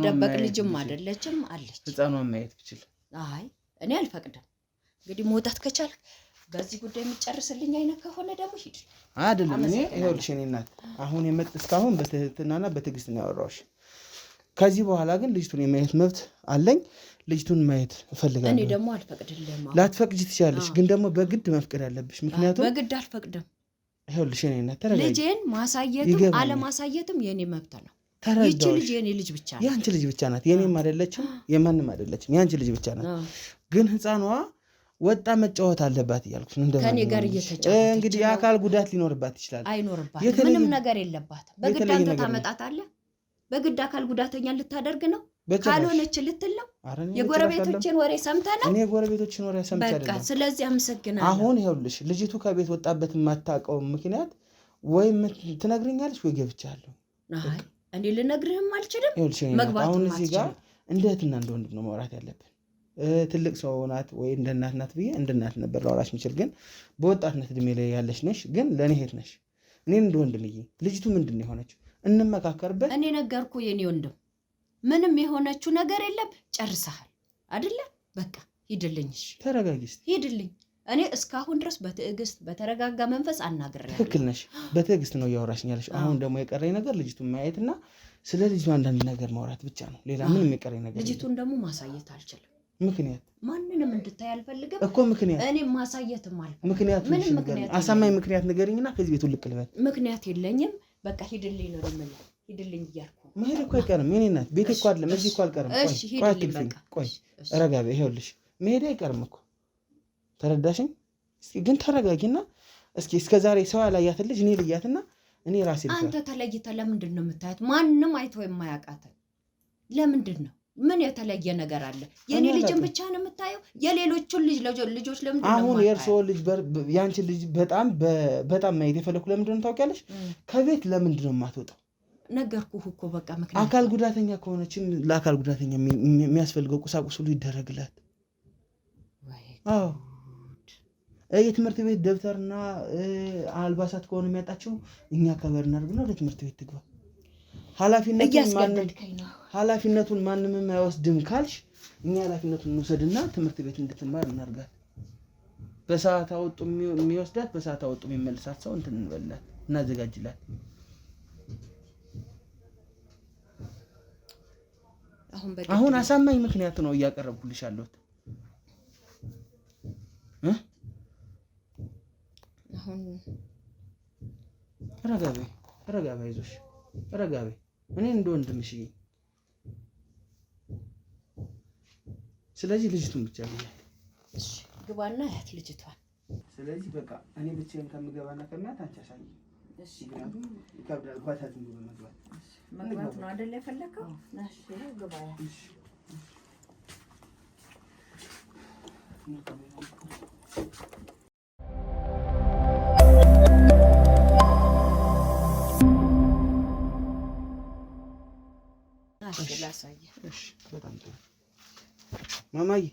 Speaker 1: ደበቅ ልጅም አይደለችም አለች።
Speaker 2: ህፃኗን ማየት ብችል
Speaker 1: አይ እኔ አልፈቅድም። እንግዲህ መውጣት ከቻልክ በዚህ ጉዳይ የሚጨርስልኝ አይነት ከሆነ ደግሞ ሂድ።
Speaker 2: አይደለም እኔ ይኸውልሽ እኔ እናት አሁን እስካሁን በትህትናና በትዕግስት ነው ያወራሁሽ። ከዚህ በኋላ ግን ልጅቱን የማየት መብት አለኝ። ልጅቱን ማየት እፈልጋለሁ።
Speaker 1: እኔ ደግሞ አልፈቅድልህም።
Speaker 2: ላትፈቅጂ ትችያለሽ፣ ግን ደግሞ በግድ መፍቀድ አለብሽ። ምክንያቱም
Speaker 1: በግድ አልፈቅድም።
Speaker 2: ይኸውልሽ እኔ እናት ተረጋጊ።
Speaker 1: ልጄን ማሳየትም አለማሳየትም የኔ መብት ነው። ይቺ ልጅ የኔ ልጅ ብቻ ናት።
Speaker 2: ያንቺ ልጅ ብቻ ናት። የኔም አይደለችም የማንም አይደለችም። ያንቺ ልጅ ብቻ ናት። ግን ህፃኗ ወጣ መጫወት አለባት እያልኩሽ ነው።
Speaker 1: ከኔ ጋር እየተጫወተች
Speaker 2: እንግዲህ የአካል ጉዳት ሊኖርባት ይችላል።
Speaker 1: አይኖርባትም። ምንም ነገር የለባትም። በግድ አንተ ታመጣታለህ። በግድ አካል ጉዳተኛ ልታደርግ ነው። ካልሆነች ልትል ነው። የጎረቤቶችን ወሬ ሰምተህ ነው።
Speaker 2: እኔ የጎረቤቶችን ወሬ ሰምተህ አይደለም።
Speaker 1: በቃ ስለዚህ አመሰግናለሁ።
Speaker 2: አሁን ይኸውልሽ ልጅቱ ከቤት ወጣበት የማታውቀው ምክንያት ወይ ትነግረኛለሽ ወይ ገብቻለሁ።
Speaker 1: አይ እኔ ልነግርህም አልችልም።
Speaker 2: አሁን እዚህ ጋር እንደ እህትና እንደ ወንድም ነው ማውራት ያለብን። ትልቅ ሰው ናት ወይ እንደ እናት ናት ብዬ እንደ እናት ነበር ላወራሽ የምችል፣ ግን በወጣትነት እድሜ ላይ ያለሽ ነሽ፣ ግን ለእኔ እህት ነሽ። እኔን እንደ ወንድምዬ ልጅቱ ምንድን ነው የሆነችው? እንመካከርበት።
Speaker 1: እኔ ነገርኩህ የኔ ወንድም፣ ምንም የሆነችው ነገር የለም። ጨርሰሃል አይደለ? በቃ ሂድልኝ።
Speaker 2: ተረጋጊ፣
Speaker 1: ሂድልኝ። እኔ እስካሁን ድረስ በትዕግስት በተረጋጋ መንፈስ አናግሬያለሁ።
Speaker 2: ትክክል ነሽ። በትዕግስት ነው እያወራሽኝ ያለሽ። አሁን ደግሞ የቀረኝ ነገር ልጅቱን ማየትና ስለ ልጅቱ አንዳንድ ነገር ማውራት ብቻ ነው። ሌላ ምንም የቀረኝ ነገር።
Speaker 1: ልጅቱን ደግሞ ማሳየት አልችልም።
Speaker 2: ምክንያት
Speaker 1: ማንንም እንድታይ አልፈልግም
Speaker 2: እኮ። ምክንያት
Speaker 1: እኔ ማሳየትም አልፈልግም።
Speaker 2: ምክንያት አሳማኝ ምክንያት ንገሪኝና ከዚህ ቤት ልቅ ልበል።
Speaker 1: ምክንያት የለኝም። በቃ ሂድልኝ ነው የምልህ። ሂድልኝ እያልኩ
Speaker 2: መሄድ እኮ አይቀርም። የእኔ እናት ቤት እኮ አይደለም እዚህ እኮ አልቀርም። ቆይ ረጋ በይ። ይኸውልሽ መሄድ አይቀርም እኮ ተረዳሽኝ? እስኪ ግን ተረጋጊና እስኪ እስከዛሬ ሰው ያላያት ልጅ እኔ ልያትና እኔ ራሴ ልጅ።
Speaker 1: አንተ ተለይተህ ለምንድን ነው የምታያት? ማንም አይቶ የማያውቃትን ለምንድን ነው? ምን የተለየ ነገር አለ? የኔ ልጅን ብቻ ነው የምታየው? የሌሎቹን ልጆች ለምንድን ነው?
Speaker 2: አሁን የእርስዎ ልጅ ያንቺን ልጅ በጣም ማየት የፈለኩ ለምንድን ነው ታውቂያለሽ? ከቤት ለምንድን ነው የማትወጣው?
Speaker 1: ነገርኩህ እኮ በቃ ምክንያት
Speaker 2: አካል ጉዳተኛ ከሆነችም ለአካል ጉዳተኛ የሚያስፈልገው ቁሳቁስ ሁሉ ይደረግላት። አዎ የትምህርት ቤት ደብተርና አልባሳት ከሆነ የሚያጣቸው እኛ ከበር እናድርግና ወደ ትምህርት ቤት ትግባ። ኃላፊነቱን ማንም አይወስድም ካልሽ እኛ ኃላፊነቱን እንውሰድና ትምህርት ቤት እንድትማር እናርጋት። በሰዓት አወጡ የሚወስዳት በሰዓት አወጡ የሚመልሳት ሰው እንትን እንበላት እናዘጋጅላት። አሁን አሳማኝ ምክንያት ነው እያቀረብኩልሽ ያለሁት።
Speaker 1: አሁን
Speaker 2: ረጋ በይ አይዞሽ፣ ረጋ በይ። እኔ እንደ ወንድምሽ። ስለዚህ ልጅቱን ብቻ ብያለሁ።
Speaker 1: እሺ ግባና ያት ልጅቷን።
Speaker 2: ስለዚህ በቃ እኔ ብቻዬን ከምገባና ከሚያት አንቺ አሳይ። እሺ ይከብዳል። ጓታት እንደ መግባት
Speaker 1: ነው አይደል የፈለከው? እሺ ግባ። እሺ
Speaker 2: በጣም ጥሩ ማማዬ።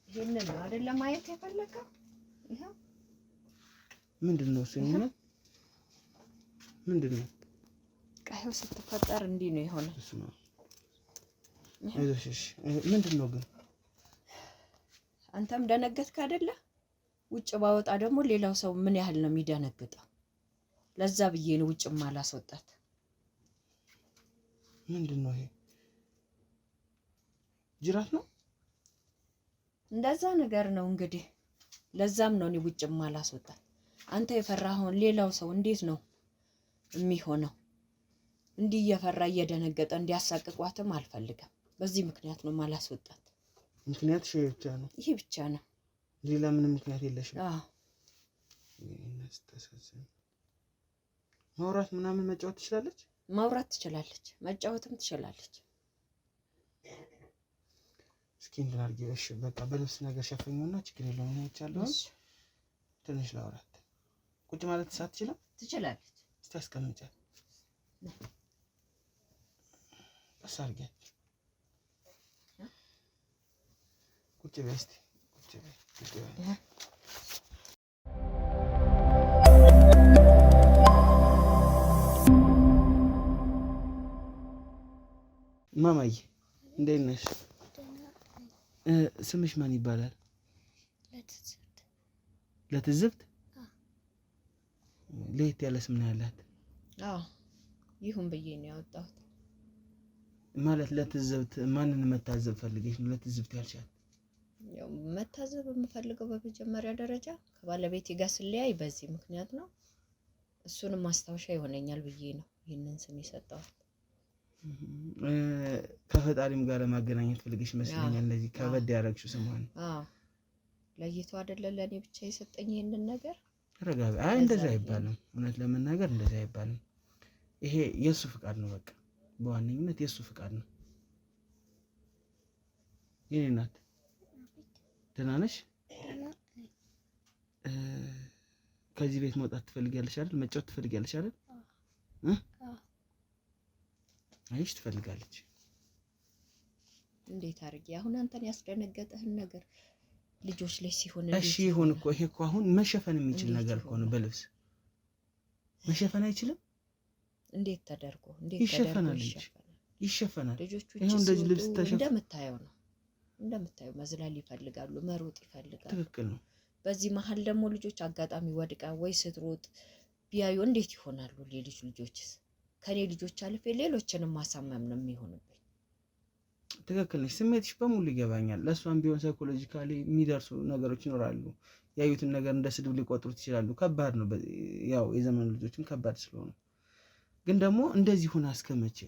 Speaker 1: ይሄንን ነው አይደል ለማየት የፈለከው? ይሄው
Speaker 2: ምንድን ነው እሱ? ምንድን ነው?
Speaker 1: ቀይው ስትፈጠር እንዲህ ነው የሆነው።
Speaker 2: እሱ ነው። እሺ ምንድን ነው ግን?
Speaker 1: አንተም ደነገጥክ አይደለ? ውጭ ባወጣ ደግሞ ሌላው ሰው ምን ያህል ነው የሚደነግጠው? ለዛ ብዬ ነው ውጭ ማላስወጣት።
Speaker 2: ምንድን ነው ይሄ? ጅራት ነው?
Speaker 1: እንደዛ ነገር ነው እንግዲህ። ለዛም ነው እኔ ውጭ ማላስወጣት። አንተ የፈራኸውን ሌላው ሰው እንዴት ነው የሚሆነው? እንዲህ እየፈራ እየደነገጠ እንዲያሳቅቋትም አልፈልግም። በዚህ ምክንያት ነው ማላስወጣት።
Speaker 2: ምክንያት ይሄ ብቻ ነው?
Speaker 1: ይሄ ብቻ ነው።
Speaker 2: ሌላ ምንም ምክንያት የለሽም?
Speaker 1: አዎ።
Speaker 2: ማውራት ምናምን መጫወት ትችላለች?
Speaker 1: ማውራት ትችላለች፣ መጫወትም ትችላለች።
Speaker 2: እስኪ እንትን አድርጊ። እሺ በቃ በልብስ ነገር ሸፈኘውና ችግር የለውም ነው ይቻላል። ትንሽ ላውራት። ቁጭ ማለት ሳትችልም
Speaker 1: ትችላለች።
Speaker 2: እስቲ አስቀምጫት። ቀስ አድርጊያት። ቁጭ በይ እስቲ ቁጭ በይ። ማማዬ እንዴት ነሽ? ስምሽ ማን ይባላል? ለትዝብት። ለየት ያለ ስም ነው ያላት።
Speaker 1: ይሁን ብዬ ነው ያወጣሁት።
Speaker 2: ማለት ለትዝብት ማንን መታዘብ ፈልገሽ ነው ለትዝብት ያልሻት?
Speaker 1: ያው መታዘብ የምፈልገው በመጀመሪያ ደረጃ ከባለቤቴ ጋር ስለያይ በዚህ ምክንያት ነው። እሱንም ማስታወሻ ይሆነኛል ብዬ ነው ይሄንን ስም የሰጠሁት።
Speaker 2: ከፈጣሪም ጋር ለማገናኘት ፈልገሽ መስለኛል እንደዚህ ከበድ ያደረግሽው ስሟን።
Speaker 1: ለይቶ አይደለ ለኔ ብቻ የሰጠኝ ይሄንን ነገር።
Speaker 2: ረጋቢ እንደዛ አይባልም። እውነት ለመናገር እንደዛ አይባልም። ይሄ የሱ ፍቃድ ነው። በቃ በዋነኝነት የሱ ፍቃድ ነው። የኔ ናት። ደህና ነሽ? ከዚህ ቤት መውጣት ትፈልጊያለሽ አይደል? መጫወት ትፈልጊያለሽ አይደል? አይሽ ትፈልጋለች።
Speaker 1: እንዴት አድርጌ አሁን አንተን ያስደነገጠህን ነገር ልጆች ላይ ሲሆን
Speaker 2: እሺ ይሁን እኮ ይሄ እኮ አሁን መሸፈን የሚችል ነገር እኮ ነው። በልብስ መሸፈን አይችልም?
Speaker 1: እንዴት ተደርጎ
Speaker 2: ይሸፈናል? ይሸፈናል።
Speaker 1: ልጆቹ
Speaker 2: ይሄው እንደዚህ ልብስ ተሸፈነ
Speaker 1: እንደምታየው ነው። እንደምታየው መዝለል ይፈልጋሉ፣ መሮጥ ይፈልጋሉ።
Speaker 2: ትክክል ነው።
Speaker 1: በዚህ መሀል ደግሞ ልጆች አጋጣሚ ወድቃ ወይ ስትሮጥ ቢያዩ እንዴት ይሆናሉ? ልጆችስ ከኔ ልጆች አልፌ ሌሎችንም ማሳመም ነው የሚሆንብኝ።
Speaker 2: ትክክል ነሽ። ስሜትሽ በሙሉ ይገባኛል። ለእሷም ቢሆን ሳይኮሎጂካሊ የሚደርሱ ነገሮች ይኖራሉ። ያዩትን ነገር እንደ ስድብ ሊቆጥሩት ይችላሉ። ከባድ ነው። ያው የዘመኑ ልጆችም ከባድ ስለሆኑ ግን ደግሞ እንደዚህ ሆነ እስከመቼ?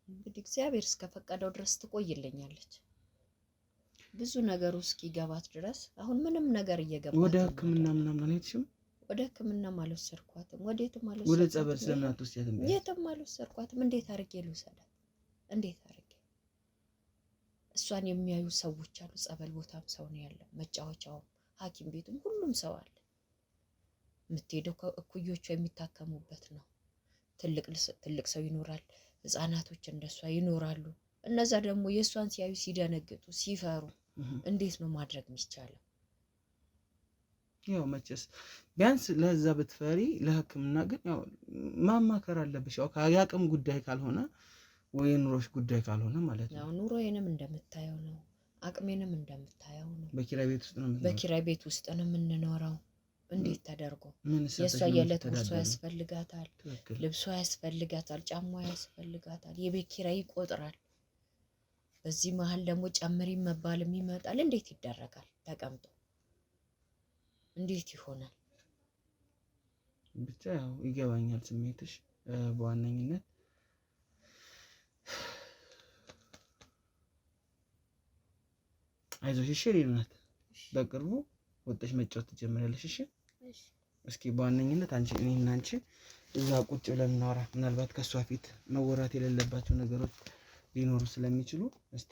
Speaker 1: እንግዲህ እግዚአብሔር እስከፈቀደው ድረስ ትቆይልኛለች። ብዙ ነገሩ እስኪገባት ድረስ አሁን ምንም ነገር እየገባት
Speaker 2: ወደ ሕክምና ምናምን አልሄድሽም?
Speaker 1: ወደ ሕክምና አልወሰድኳትም። ወዴትም አልወሰድኳትም።
Speaker 2: ወደ ጸበል ስለምን አትወስጃትም?
Speaker 1: የትም አልወሰድኳትም። እንዴት አድርጌ ልውሰዳት? እንዴት አድርጌ? እሷን የሚያዩ ሰዎች አሉ። ጸበል ቦታም ሰው ነው ያለው፣ መጫወቻውም፣ ሐኪም ቤቱም ሁሉም ሰው አለ። የምትሄደው እኩዮቿ የሚታከሙበት ነው። ትልቅ ሰው ይኖራል፣ ህፃናቶች እንደሷ ይኖራሉ። እነዛ ደግሞ የእሷን ሲያዩ ሲደነግጡ ሲፈሩ እንዴት ነው ማድረግ የሚቻለው?
Speaker 2: ያው መቼስ ቢያንስ ለዛ ብትፈሪ ለህክምና ግን ያው ማማከር አለብሽ። ያው የአቅም ጉዳይ ካልሆነ ወይ ኑሮሽ ጉዳይ ካልሆነ ማለት ነው።
Speaker 1: ያው ኑሮዬንም እንደምታየው ነው፣ አቅሜንም እንደምታየው ነው።
Speaker 2: በኪራይ ቤት ውስጥ ነው
Speaker 1: የምንኖረው። እንዴት ተደርጎ የእሷ የዕለት ጉርሷ ያስፈልጋታል፣ ልብሷ ያስፈልጋታል፣ ጫማ ያስፈልጋታል፣ የቤት ኪራይ ይቆጥራል። በዚህ መሀል ደግሞ ጨምሪ መባልም ይመጣል። እንዴት ይደረጋል? ተቀምጦ እንዴት ይሆናል?
Speaker 2: ብቻ ያው ይገባኛል ስሜትሽ። በዋነኝነት አይዞሽ እሺ። ሪናት በቅርቡ ወጥተሽ መጫወት ትጀምሪያለሽ። እሺ እስኪ በዋነኝነት እኔና አንቺ እዛ ቁጭ ብለን እናወራ። ምናልባት ከሷ ፊት መወራት የሌለባቸው ነገሮች ሊኖሩ ስለሚችሉ እስቲ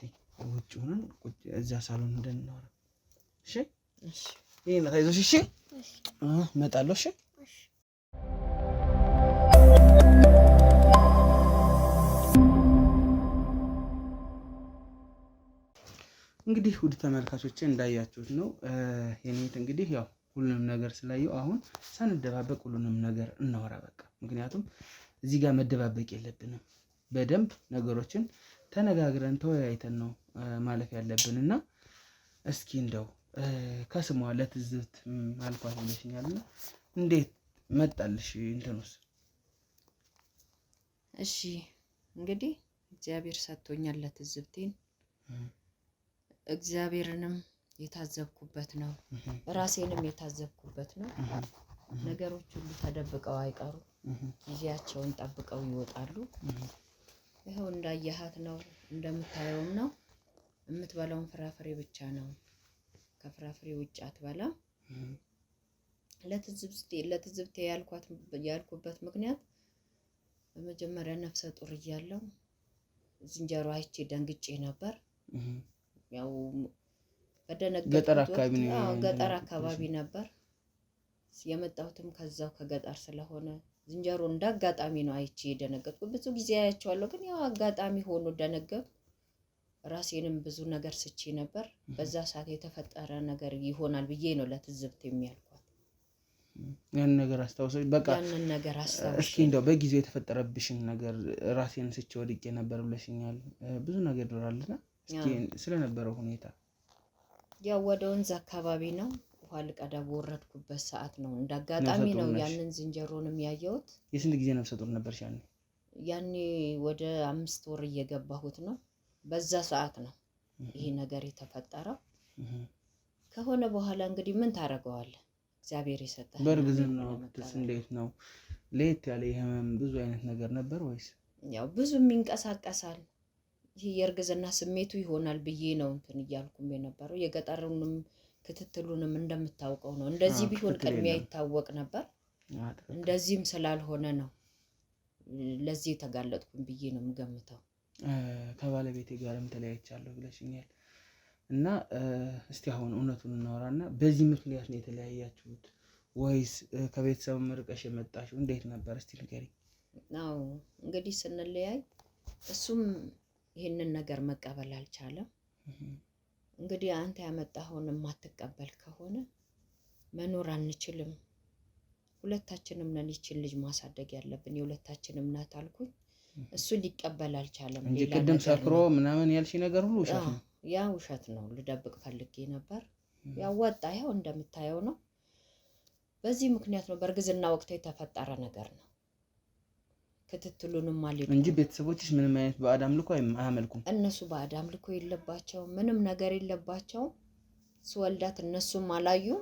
Speaker 2: ውጭ ሆነን ቁጭ እዛ ሳሎን ሄደን እናወራ። እሺ ሪናት አይዞሽ። እሺ እመጣለሁ። እሺ እንግዲህ ውድ ተመልካቾቼ እንዳያችሁት ነው የኔት እንግዲህ ያው ሁሉንም ነገር ስላየው አሁን ሳንደባበቅ ሁሉንም ነገር እናወራ በቃ። ምክንያቱም እዚህ ጋር መደባበቅ የለብንም። በደንብ ነገሮችን ተነጋግረን ተወያይተን ነው ማለፍ ያለብን እና እስኪ እንደው ከስሟ ለትዝብት አልኳት ብለሽኛልና እንዴት መጣልሽ እንትኑስ?
Speaker 1: እሺ እንግዲህ እግዚአብሔር ሰጥቶኛል ለትዝብቴን። እግዚአብሔርንም የታዘብኩበት ነው፣ ራሴንም የታዘብኩበት ነው። ነገሮች ሁሉ ተደብቀው አይቀሩም፣ ጊዜያቸውን ጠብቀው ይወጣሉ። ይኸው እንዳየሃት ነው፣ እንደምታየውም ነው። የምትበላውን ፍራፍሬ ብቻ ነው፣ ከፍራፍሬ ውጭ አትበላም። ለትዝብቴ ያልኩበት ምክንያት በመጀመሪያ ነፍሰ ጡር እያለሁ ዝንጀሮ አይቼ ደንግጬ ነበር። ያው ገጠር አካባቢ ነበር የመጣሁትም ከዛው ከገጠር ስለሆነ ዝንጀሮ እንዳጋጣሚ ነው አይቼ የደነገጥኩት። ብዙ ጊዜ አያቸዋለሁ ግን ያው አጋጣሚ ሆኖ ደነገጥኩ። ራሴንም ብዙ ነገር ስቼ ነበር። በዛ ሰዓት የተፈጠረ ነገር ይሆናል ብዬ ነው ለትዝብት የሚያልኳት።
Speaker 2: ያን ነገር አስታውሰሽ በቃ
Speaker 1: ያንን ነገር አስታውሽ።
Speaker 2: እስኪ እንደው በጊዜው የተፈጠረብሽን ነገር ራሴን ስቼ ወድቄ ነበር ብለሽኛል። ብዙ ነገር ይኖራልና እስኪ ስለነበረው ሁኔታ።
Speaker 1: ያው ወደ ወንዝ አካባቢ ነው ውሃ ልቀዳ በወረድኩበት ሰዓት ነው እንዳጋጣሚ ነው ያንን ዝንጀሮንም ያየሁት።
Speaker 2: የስንት ጊዜ ነፍሰ ጡር ነበርሽ ያኔ?
Speaker 1: ያኔ ወደ 5 ወር እየገባሁት ነው። በዛ ሰዓት ነው ይሄ ነገር የተፈጠረው። ከሆነ በኋላ እንግዲህ ምን ታደርገዋለህ? እግዚአብሔር ይሰጣል።
Speaker 2: በእርግዝና ወቅትስ እንዴት ነው? ለየት ያለ የህመም ብዙ አይነት ነገር ነበር ወይስ?
Speaker 1: ያው ብዙም ይንቀሳቀሳል። ይሄ የእርግዝና ስሜቱ ይሆናል ብዬ ነው እንትን እያልኩም የነበረው። የገጠሩንም ክትትሉንም እንደምታውቀው ነው። እንደዚህ ቢሆን ቅድሚያ ይታወቅ ነበር። እንደዚህም ስላልሆነ ነው ለዚህ የተጋለጥኩም ብዬ ነው የምገምተው።
Speaker 2: ከባለቤቴ ጋርም ተለያይቻለሁ ብለሽኛል እና እስቲ አሁን እውነቱን እናወራና በዚህ ምክንያት ነው የተለያያችሁት ወይስ ከቤተሰብ መርቀሽ የመጣሽው? እንዴት ነበር እስቲ ንገሪ።
Speaker 1: አዎ እንግዲህ ስንለያይ እሱም ይሄንን ነገር መቀበል አልቻለም። እንግዲህ አንተ ያመጣኸውን የማትቀበል ከሆነ መኖር አንችልም፣ ሁለታችንም ነን ይችን ልጅ ማሳደግ ያለብን የሁለታችንም ናት አልኩኝ። እሱ ሊቀበል አልቻለም።
Speaker 2: እንጂ ቅድም ሰክሮ ምናምን ያልሽ ነገር ሁሉ ውሸት ነው።
Speaker 1: ያ ውሸት ነው። ልደብቅ ፈልጌ ነበር። ያው ወጣ፣ ያው እንደምታየው ነው። በዚህ ምክንያት ነው በእርግዝና ወቅት የተፈጠረ ነገር ነው። ክትትሉንም አልሄድኩም
Speaker 2: እንጂ ቤተሰቦችሽ ምንም አይነት ባዕድ አምልኮ አያመልኩም።
Speaker 1: እነሱ ባዕድ አምልኮ የለባቸውም፣ ምንም ነገር የለባቸውም። ስወልዳት እነሱም አላዩም።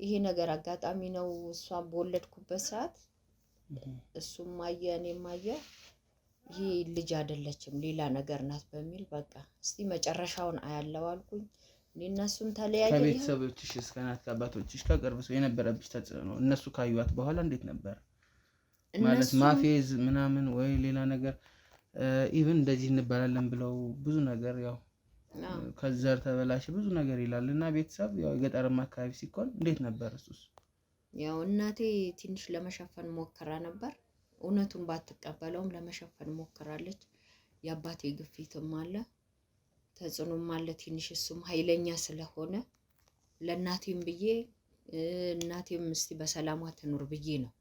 Speaker 1: ይሄ ነገር አጋጣሚ ነው። እሷ በወለድኩበት ሰዓት እሱም አየ እኔም አየ። ይሄ ልጅ አይደለችም ሌላ ነገር ናት በሚል በቃ እስቲ መጨረሻውን አያለው አልኩኝ። እኔና እሱም ተለያየ።
Speaker 2: ከቤተሰቦችሽ እስከ እናት ከአባቶችሽ ከቅርብ ሰው የነበረብሽ ተጽዕኖ እነሱ ካዩት በኋላ እንዴት ነበር? ማለት ማፌዝ ምናምን ወይ ሌላ ነገር ኢቭን እንደዚህ እንባላለን ብለው ብዙ ነገር ያው ከዘር ተበላሽ ብዙ ነገር ይላል እና ቤተሰብ ያው ገጠርማ አካባቢ ሲኮን እንዴት ነበር እሱስ?
Speaker 1: ያው እናቴ ትንሽ ለመሸፈን ሞክራ ነበር። እውነቱን ባትቀበለውም ለመሸፈን ሞክራለች። የአባቴ ግፊትም አለ ተጽዕኖም አለ ትንሽ። እሱም ኃይለኛ ስለሆነ ለእናቴም ብዬ እናቴም እስቲ በሰላሟ ትኑር ብዬ ነው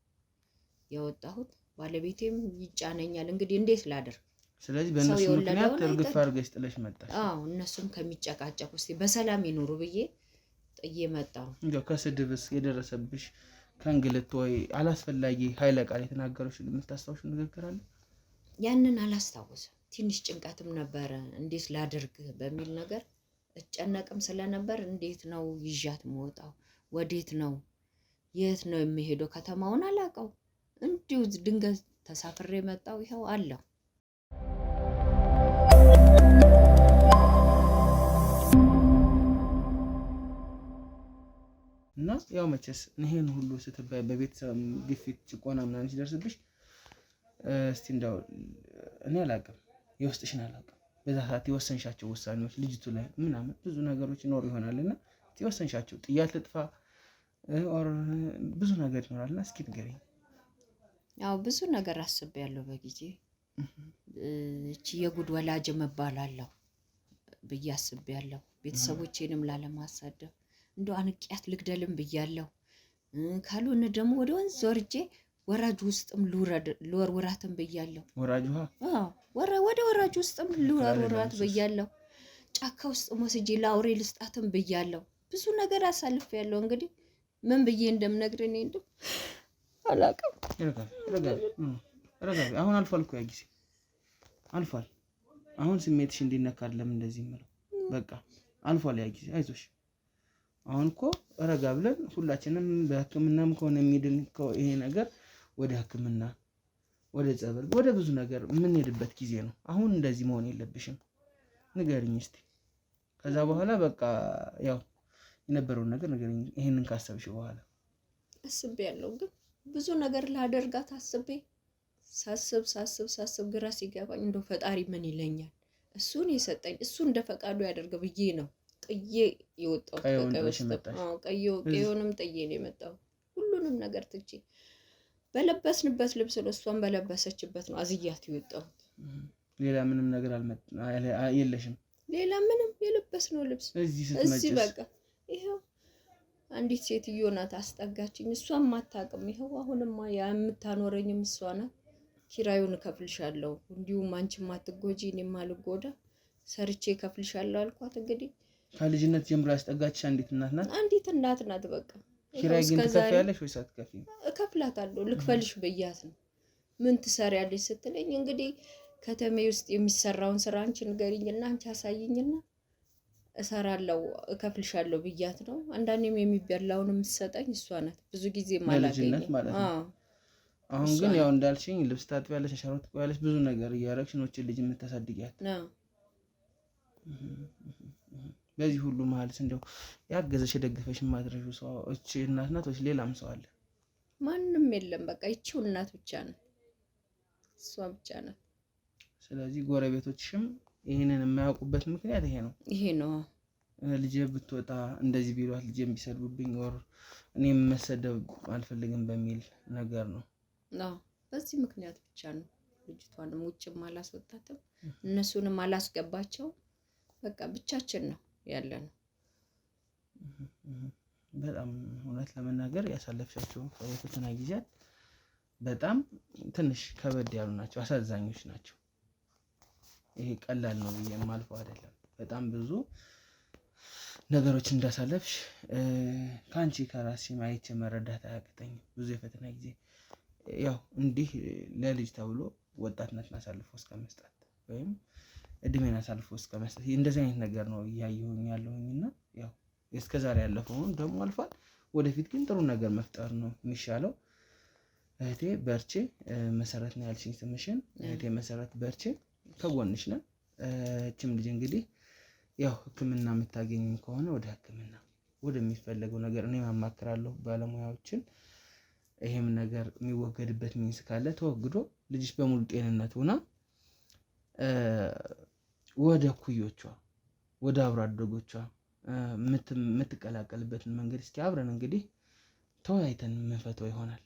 Speaker 1: የወጣሁት። ባለቤቴም ይጫነኛል እንግዲህ እንዴት ላድርግ?
Speaker 2: ስለዚህ በእነሱ ምክንያት እርግፍ አድርገሽ ጥለሽ መጣሽ?
Speaker 1: አዎ እነሱም ከሚጨቃጨቁ እስቲ በሰላም ይኑሩ ብዬ ጥዬ መጣሁ።
Speaker 2: እንደው ከስድብስ የደረሰብሽ ከእንግልት ወይ አላስፈላጊ ኃይለ ቃል የተናገሩሽ የምታስታውሽ ንግግር አለ?
Speaker 1: ያንን አላስታውስም። ትንሽ ጭንቀትም ነበረ እንዴት ላድርግ በሚል ነገር እጨነቅም ስለነበር እንዴት ነው ይዣት መውጣው? ወዴት ነው የት ነው የሚሄደው? ከተማውን አላውቀው። እንዲሁ ድንገት ተሳፍሬ መጣው። ይኸው አለው።
Speaker 2: እና ያው መቼስ ይሄን ሁሉ ስትባይ በቤተሰብ ግፊት ጭቆና ምናምን ሲደርስብሽ እስቲ እንደው እኔ አላውቅም የውስጥሽን አላውቅም በዛ ሰዓት የወሰንሻቸው ውሳኔዎች ልጅቱ ላይ ምናምን ብዙ ነገሮች ይኖሩ ይሆናልና የወሰንሻቸው ጥያት ልጥፋ ኦር ብዙ ነገር ይኖራልና እስኪ ንገሪኝ።
Speaker 1: ያው ብዙ ነገር አስቤያለሁ በጊዜ እቺ የጉድ ወላጅ መባላለሁ ብዬ አስቤያለሁ። ቤተሰቦቼንም ላለማሳደብ እንደው አንቂያት ልግደልም ብያለሁ። ካልሆነ ደግሞ ወደ ወንዝ ወርጄ ወራጅ ውስጥም ልወርውራትም ብያለሁ።
Speaker 2: ወራጅ ውሃ
Speaker 1: ወደ ወራጅ ውስጥም ልወርውራት ብያለሁ። ጫካ ውስጥ ወስጄ ለአውሬ ልስጣትም ብያለሁ። ብዙ ነገር አሳልፌያለሁ። እንግዲህ ምን ብዬ እንደምነግር እኔ እንደው አላውቅም።
Speaker 2: ረጋቢ አሁን አልፏል እኮ ያ ጊዜ አልፏል። አሁን ስሜትሽ እንዲነካ አይደለም እንደዚህ የምለው በቃ አልፏል ያ ጊዜ። አይዞሽ አሁን እኮ ረጋ ብለን ሁላችንም በሕክምናም ከሆነ የሚድን ይሄ ነገር ወደ ሕክምና ወደ ጸበል ወደ ብዙ ነገር የምንሄድበት ጊዜ ነው። አሁን እንደዚህ መሆን የለብሽም። ንገሪኝ እስቲ ከዛ በኋላ በቃ ያው የነበረውን ነገር ንገሪኝ። ይሄንን ካሰብሽ በኋላ
Speaker 1: አስቤያለሁ። ግን ብዙ ነገር ላደርጋት አስቤ ሳስብ ግራ ሲገባኝ እንደው ፈጣሪ ምን ይለኛል? እሱን የሰጠኝ እሱ እንደ ፈቃዱ ያደርግ ብዬ ነው ጥዬ የወጣሁት። ቀየውንም ጥዬ ነው የመጣሁት። ሁሉንም ነገር ትቼ በለበስንበት ልብስ ነው እሷን በለበሰችበት ነው አዝያት የወጣሁት።
Speaker 2: ሌላ ምንም ነገር የለሽም?
Speaker 1: ሌላ ምንም የለበስነው ልብስ እዚህ በቃ ይሄው አንዲት ሴትዮ ናት አስጠጋችኝ። እሷም አታውቅም። ይኸው አሁንማ የምታኖረኝም እሷ ናት። ኪራዩን እከፍልሻለሁ፣ እንዲሁም አንቺም አትጎጂ እኔም አልጎዳ፣ ሰርቼ እከፍልሻለሁ አልኳት። እንግዲህ
Speaker 2: ከልጅነት ጀምሮ ያስጠጋችሽ አንዲት እናት ናት።
Speaker 1: አንዲት እናት ናት። በቃ
Speaker 2: ኪራይ ግን ትከፍያለሽ ወይስ አትከፍይም?
Speaker 1: እከፍላታለሁ። ልክፈልሽ ብያት ነው። ምን ትሰሪያለሽ ስትለኝ እንግዲህ ከተሜ ውስጥ የሚሰራውን ስራ አንቺ ንገሪኝና አንቺ አሳይኝና እሰራለሁ እከፍልሻለሁ ብያት ነው። አንዳንዴም የሚበላውን የምትሰጠኝ እሷ ናት። ብዙ ጊዜ
Speaker 2: ማላገኘት ማለት ነው። አሁን ግን ያው እንዳልሽኝ ልብስ ታጥቢያለሽ፣ አሻሮ ትቆያለሽ፣ ብዙ ነገር እያደረግሽ ነው ልጅ የምታሳድጊያት። በዚህ ሁሉ መሀልስ እንደው ያገዘሽ የደገፈሽ ማድረሹ ሰው እቺ እናት ናት ወይስ ሌላም ሰው አለ?
Speaker 1: ማንም የለም። በቃ ይቺው እናት ብቻ ናት፣ እሷ ብቻ ናት። ስለዚህ
Speaker 2: ጎረቤቶችሽም ይሄንን የማያውቁበት ምክንያት ይሄ ነው። ልጄ ብትወጣ እንደዚህ ቢሏት ልጄ ቢሰድቡብኝ ወር እኔም መሰደብ አልፈልግም በሚል ነገር ነው።
Speaker 1: በዚህ ምክንያት ብቻ ነው። ልጅቷንም ውጭም አላስወጣትም፣ እነሱንም አላስገባቸው። በቃ ብቻችን ነው ያለነው።
Speaker 2: በጣም እውነት ለመናገር ያሳለፍሻቸው ፈተና ጊዜያት በጣም ትንሽ ከበድ ያሉ ናቸው፣ አሳዛኞች ናቸው። ይሄ ቀላል ነው ብዬ የማልፈው አይደለም። በጣም ብዙ ነገሮች እንዳሳለፍሽ ከአንቺ ከራስሽ ማየት መረዳት አያቅተኝም። ብዙ የፈተና ጊዜ ያው እንዲህ ለልጅ ተብሎ ወጣትነትን አሳልፎ እስከመስጠት ወይም እድሜን አሳልፎ እስከመስጠት እንደዚህ አይነት ነገር ነው እያየሁኝ ያለሁኝና ያው እስከዛሬ ያለፈውን ደግሞ አልፏል። ወደፊት ግን ጥሩ ነገር መፍጠር ነው የሚሻለው። እህቴ በርቼ፣ መሰረት ነው ያልሽኝ ስምሽን። እህቴ መሰረት በርቼ፣ ከጎንሽ ነን። እችም ልጅ እንግዲህ ያው ሕክምና የምታገኝ ከሆነ ወደ ሕክምና ወደሚፈለገው ነገር እኔ ማማክራለሁ ባለሙያዎችን። ይሄም ነገር የሚወገድበት ሚንስ ካለ ተወግዶ ልጅሽ በሙሉ ጤንነት ሆና ወደ ኩዮቿ ወደ አብሮ አደጎቿ የምትቀላቀልበትን መንገድ እስኪ አብረን እንግዲህ ተወያይተን የምንፈተው ይሆናል።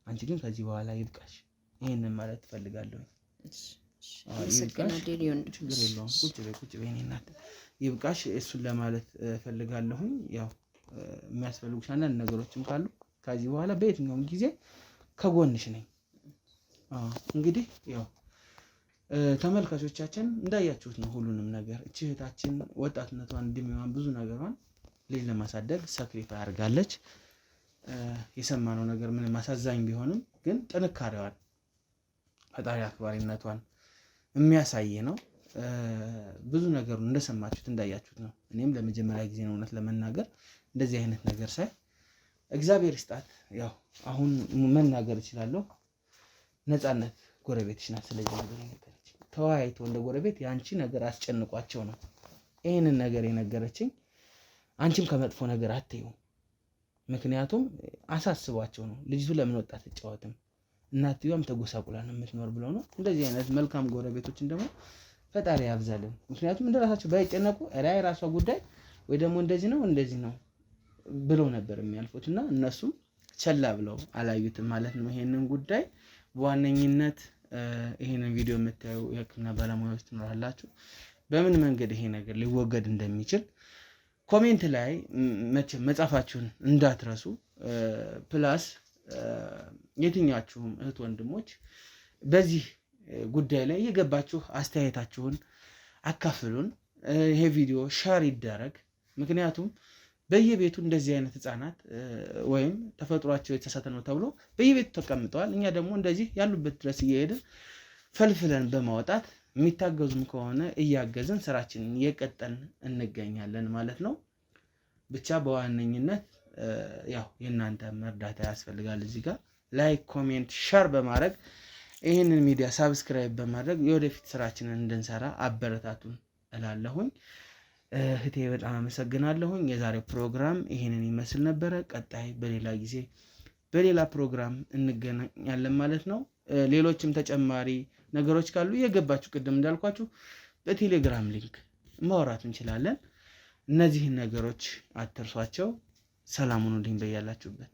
Speaker 2: አንቺ ግን ከዚህ በኋላ ይብቃሽ። ይሄንን ማለት ትፈልጋለሁ። ችግር የለውም። ቁጭ በይ እናት ይብቃሽ። እሱን ለማለት ፈልጋለሁኝ። ያው የሚያስፈልጉሽ አንዳንድ ነገሮችም ካሉ ከዚህ በኋላ በየትኛውም ጊዜ ከጎንሽ ነኝ። እንግዲህ ያው ተመልካቾቻችን እንዳያችሁት ነው ሁሉንም ነገር። እቺ እህታችን ወጣትነቷን እድሜዋን ብዙ ነገሯን ልጅ ለማሳደግ ሳክሪፋይ አድርጋለች። የሰማነው ነገር ምንም አሳዛኝ ቢሆንም ግን ጥንካሬዋን ፈጣሪ አክባሪነቷን የሚያሳይ ነው። ብዙ ነገሩን እንደሰማችሁት እንዳያችሁት ነው። እኔም ለመጀመሪያ ጊዜ ነው እውነት ለመናገር እንደዚህ አይነት ነገር ሳይ እግዚአብሔር ይስጣት። ያው አሁን መናገር እችላለሁ። ነፃነት ጎረቤትሽ ናት። ስለዚህ ነገር ነገረችኝ። ተወያይቶ እንደ ጎረቤት የአንቺ ነገር አስጨንቋቸው ነው ይሄንን ነገር የነገረችኝ። አንቺም ከመጥፎ ነገር አትዩ፣ ምክንያቱም አሳስቧቸው ነው። ልጅቱ ለምን ወጣ ትጫወትም እናትየዋም ተጎሳቁላ ነው የምትኖር ብለው ነው። እንደዚህ አይነት መልካም ጎረቤቶችን ደግሞ ፈጣሪ ያብዛልን። ምክንያቱም እንደራሳቸው ባይጨነቁ ራይ ራሷ ጉዳይ ወይ ደግሞ እንደዚህ ነው ብለው ነበር የሚያልፉት እና እነሱም ቸላ ብለው አላዩትም ማለት ነው ይሄንን ጉዳይ። በዋነኝነት ይሄንን ቪዲዮ የምታዩ የሕክምና ባለሙያዎች ትኖራላችሁ። በምን መንገድ ይሄ ነገር ሊወገድ እንደሚችል ኮሜንት ላይ መጻፋችሁን እንዳትረሱ። ፕላስ የትኛችሁም እህት ወንድሞች በዚህ ጉዳይ ላይ የገባችሁ አስተያየታችሁን አካፍሉን። ይሄ ቪዲዮ ሼር ይደረግ። ምክንያቱም በየቤቱ እንደዚህ አይነት ህፃናት ወይም ተፈጥሯቸው የተሳሳተ ነው ተብሎ በየቤቱ ተቀምጠዋል። እኛ ደግሞ እንደዚህ ያሉበት ድረስ እየሄድን ፈልፍለን በማውጣት የሚታገዙም ከሆነ እያገዝን ስራችንን እየቀጠልን እንገኛለን ማለት ነው። ብቻ በዋነኝነት ያው የእናንተ እርዳታ ያስፈልጋል። እዚህ ጋር ላይክ፣ ኮሜንት፣ ሼር በማድረግ ይህንን ሚዲያ ሳብስክራይብ በማድረግ የወደፊት ስራችንን እንድንሰራ አበረታቱን እላለሁኝ። እህቴ በጣም አመሰግናለሁኝ። የዛሬው ፕሮግራም ይሄንን ይመስል ነበረ። ቀጣይ በሌላ ጊዜ በሌላ ፕሮግራም እንገናኛለን ማለት ነው። ሌሎችም ተጨማሪ ነገሮች ካሉ የገባችሁ ቅድም እንዳልኳችሁ በቴሌግራም ሊንክ ማውራት እንችላለን። እነዚህን ነገሮች አትርሷቸው። ሰላም ሁኑልኝ በያላችሁበት።